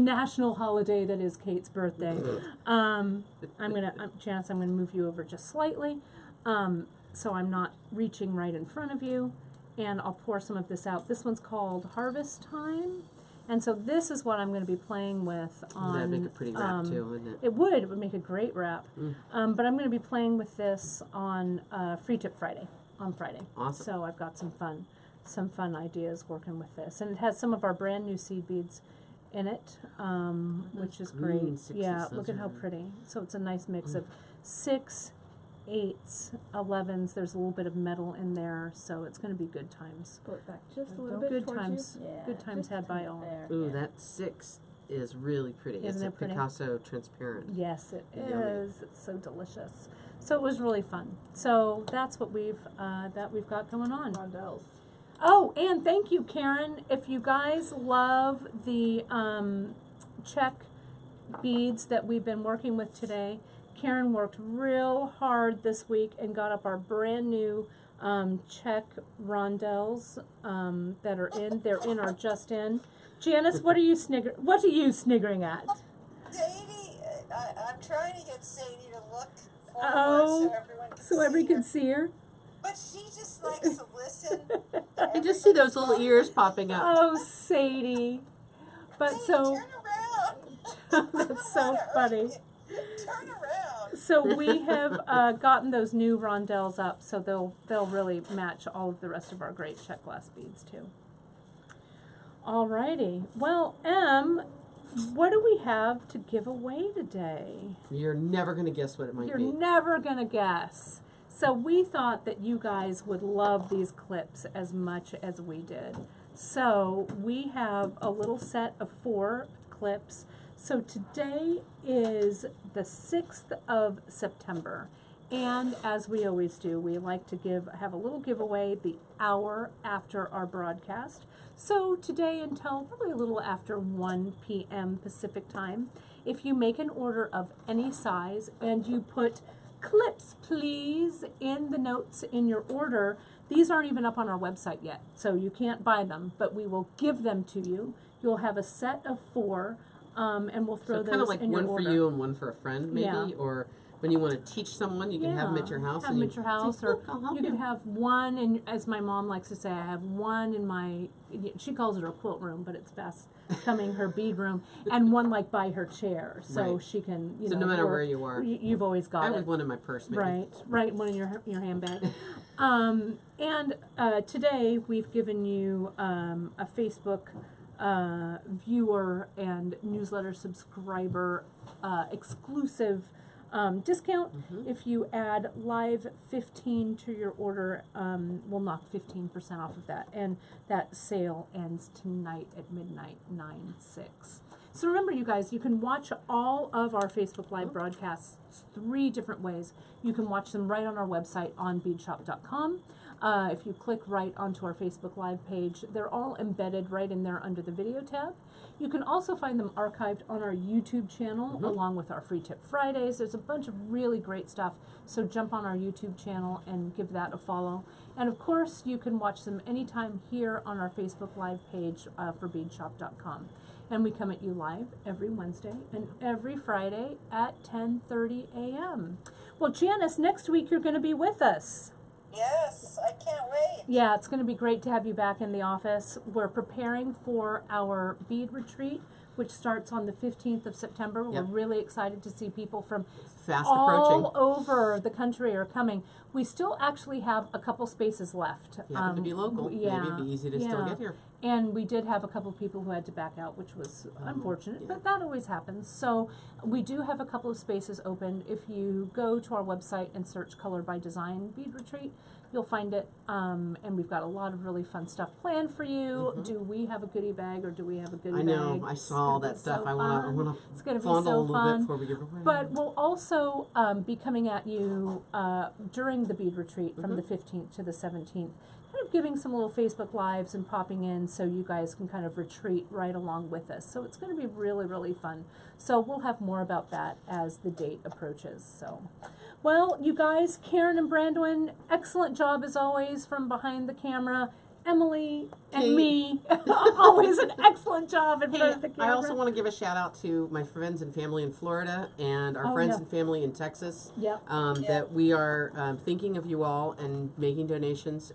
there? national holiday that is Kate's birthday. Janice, I'm gonna move you over just slightly, so I'm not reaching right in front of you, and I'll pour some of this out. This one's called Harvest Time, and so this is what I'm gonna be playing with on. That'd make a pretty wrap too, wouldn't it? It would make a great wrap. But I'm gonna be playing with this on Free Tip Friday, on Friday. Awesome. So I've got some fun ideas working with this, and it has some of our brand new seed beads in it, which is green great. sixes, Yeah, those look at are how nice. pretty. So it's a nice mix of 6, 8s, 11s. There's a little bit of metal in there, so it's going to be good times. Pull it back just a little bit Good towards times. you. Yeah, Good times just had by all. there. Ooh, yeah. that 6 is really pretty. Isn't It's a it pretty? Picasso transparent. Yes, it Yummy. is. It's so delicious. So it was really fun. So that's what we've got going on. Rondelles. Oh, and thank you, Karen. If you guys love the Czech beads that we've been working with today, Karen worked real hard this week and got up our brand new Czech rondelles that are in. They're in our just in. Janice, what are you sniggering at? Sadie, I'm trying to get Sadie to look forward Oh, so everyone can see her. her. But she just likes to listen. I just see those little ears popping up. Oh, Sadie. But Sadie, so turn around. That's so funny. Turn around. So we have gotten those new rondelles up, so they'll really match all of the rest of our great Czech glass beads too. Alrighty. Well, Em, what do we have to give away today? You're never going to guess what it might You're be. never gonna guess. So we thought that you guys would love these clips as much as we did. So we have a little set of 4 clips. So today is the 6th of September. And as we always do, we like to have a little giveaway the hour after our broadcast. So today until probably a little after 1 p.m. Pacific time, if you make an order of any size and you put clips please in the notes in your order, these aren't even up on our website yet, so you can't buy them, but we will give them to you. You'll have a set of 4, and we'll throw So those kind of like in your one for order. you and one for a friend, maybe, Yeah. or when you want to teach someone, you can have them at your house. Have and them at your house, say, or "Look, I'll help you can have one, and as my mom likes to say, I have one in my, she calls it her quilt room, but it's best coming her bead room, and one like by her chair, so Right. she can, you So know. no matter or where you are. You've always got I it. have one in my purse, maybe. Right, one in your handbag. And today we've given you a Facebook viewer and newsletter subscriber exclusive discount. If you add live 15 to your order, we'll knock 15% off of that. And that sale ends tonight at midnight, 9/6. So remember, you guys, you can watch all of our Facebook Live broadcasts 3 different ways. You can watch them right on our website on beadshop.com. If you click right onto our Facebook Live page, they're all embedded right in there under the video tab. You can also find them archived on our YouTube channel along with our Free Tip Fridays. There's a bunch of really great stuff, so jump on our YouTube channel and give that a follow. And of course, you can watch them anytime here on our Facebook Live page for beadshop.com. And we come at you live every Wednesday and every Friday at 10:30 a.m. Well, Janice, next week you're going to be with us. Yes, I can't wait. Yeah, it's going to be great to have you back in the office. We're preparing for our bead retreat, which starts on the 15th of September. Yep. We're really excited to see people from Fast all approaching. over the country are coming. We still actually have a couple spaces left. If you happen to be local, maybe it'd be easy to still get here. And we did have a couple of people who had to back out, which was unfortunate, but that always happens. So we do have a couple of spaces open. If you go to our website and search Color by Design Bead Retreat, you'll find it. And we've got a lot of really fun stuff planned for you. Do we have a goodie bag, or do we have a goodie I bag? know, I saw all that stuff. I want It's going to to be fondle a so little fun. bit before we give it away. But we'll also be coming at you during the bead retreat from the 15th to the 17th, kind of giving some little Facebook Lives and popping in so you guys can kind of retreat right along with us. So it's going to be really, really fun. So we'll have more about that as the date approaches. So, well, you guys, Karen and Brandwin, excellent job as always from behind the camera. Emily and Kate. me, always an excellent job in front of the camera. I also want to give a shout out to my friends and family in Florida and our friends and family in Texas. Yep. That we are thinking of you all and making donations.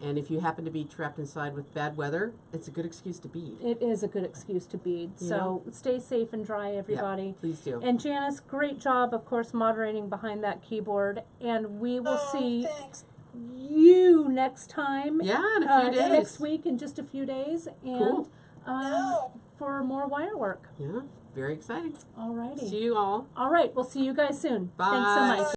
And if you happen to be trapped inside with bad weather, it's a good excuse to bead. It is a good excuse to bead. So stay safe and dry, everybody. Yeah, please do. And Janice, great job, of course, moderating behind that keyboard. And we will see Thanks. you next time. Yeah, in a few days. Next week, in just a few days. And Cool. for more wire work. Yeah, very exciting. Alrighty. See you all. All right, we'll see you guys soon. Bye. Thanks so much.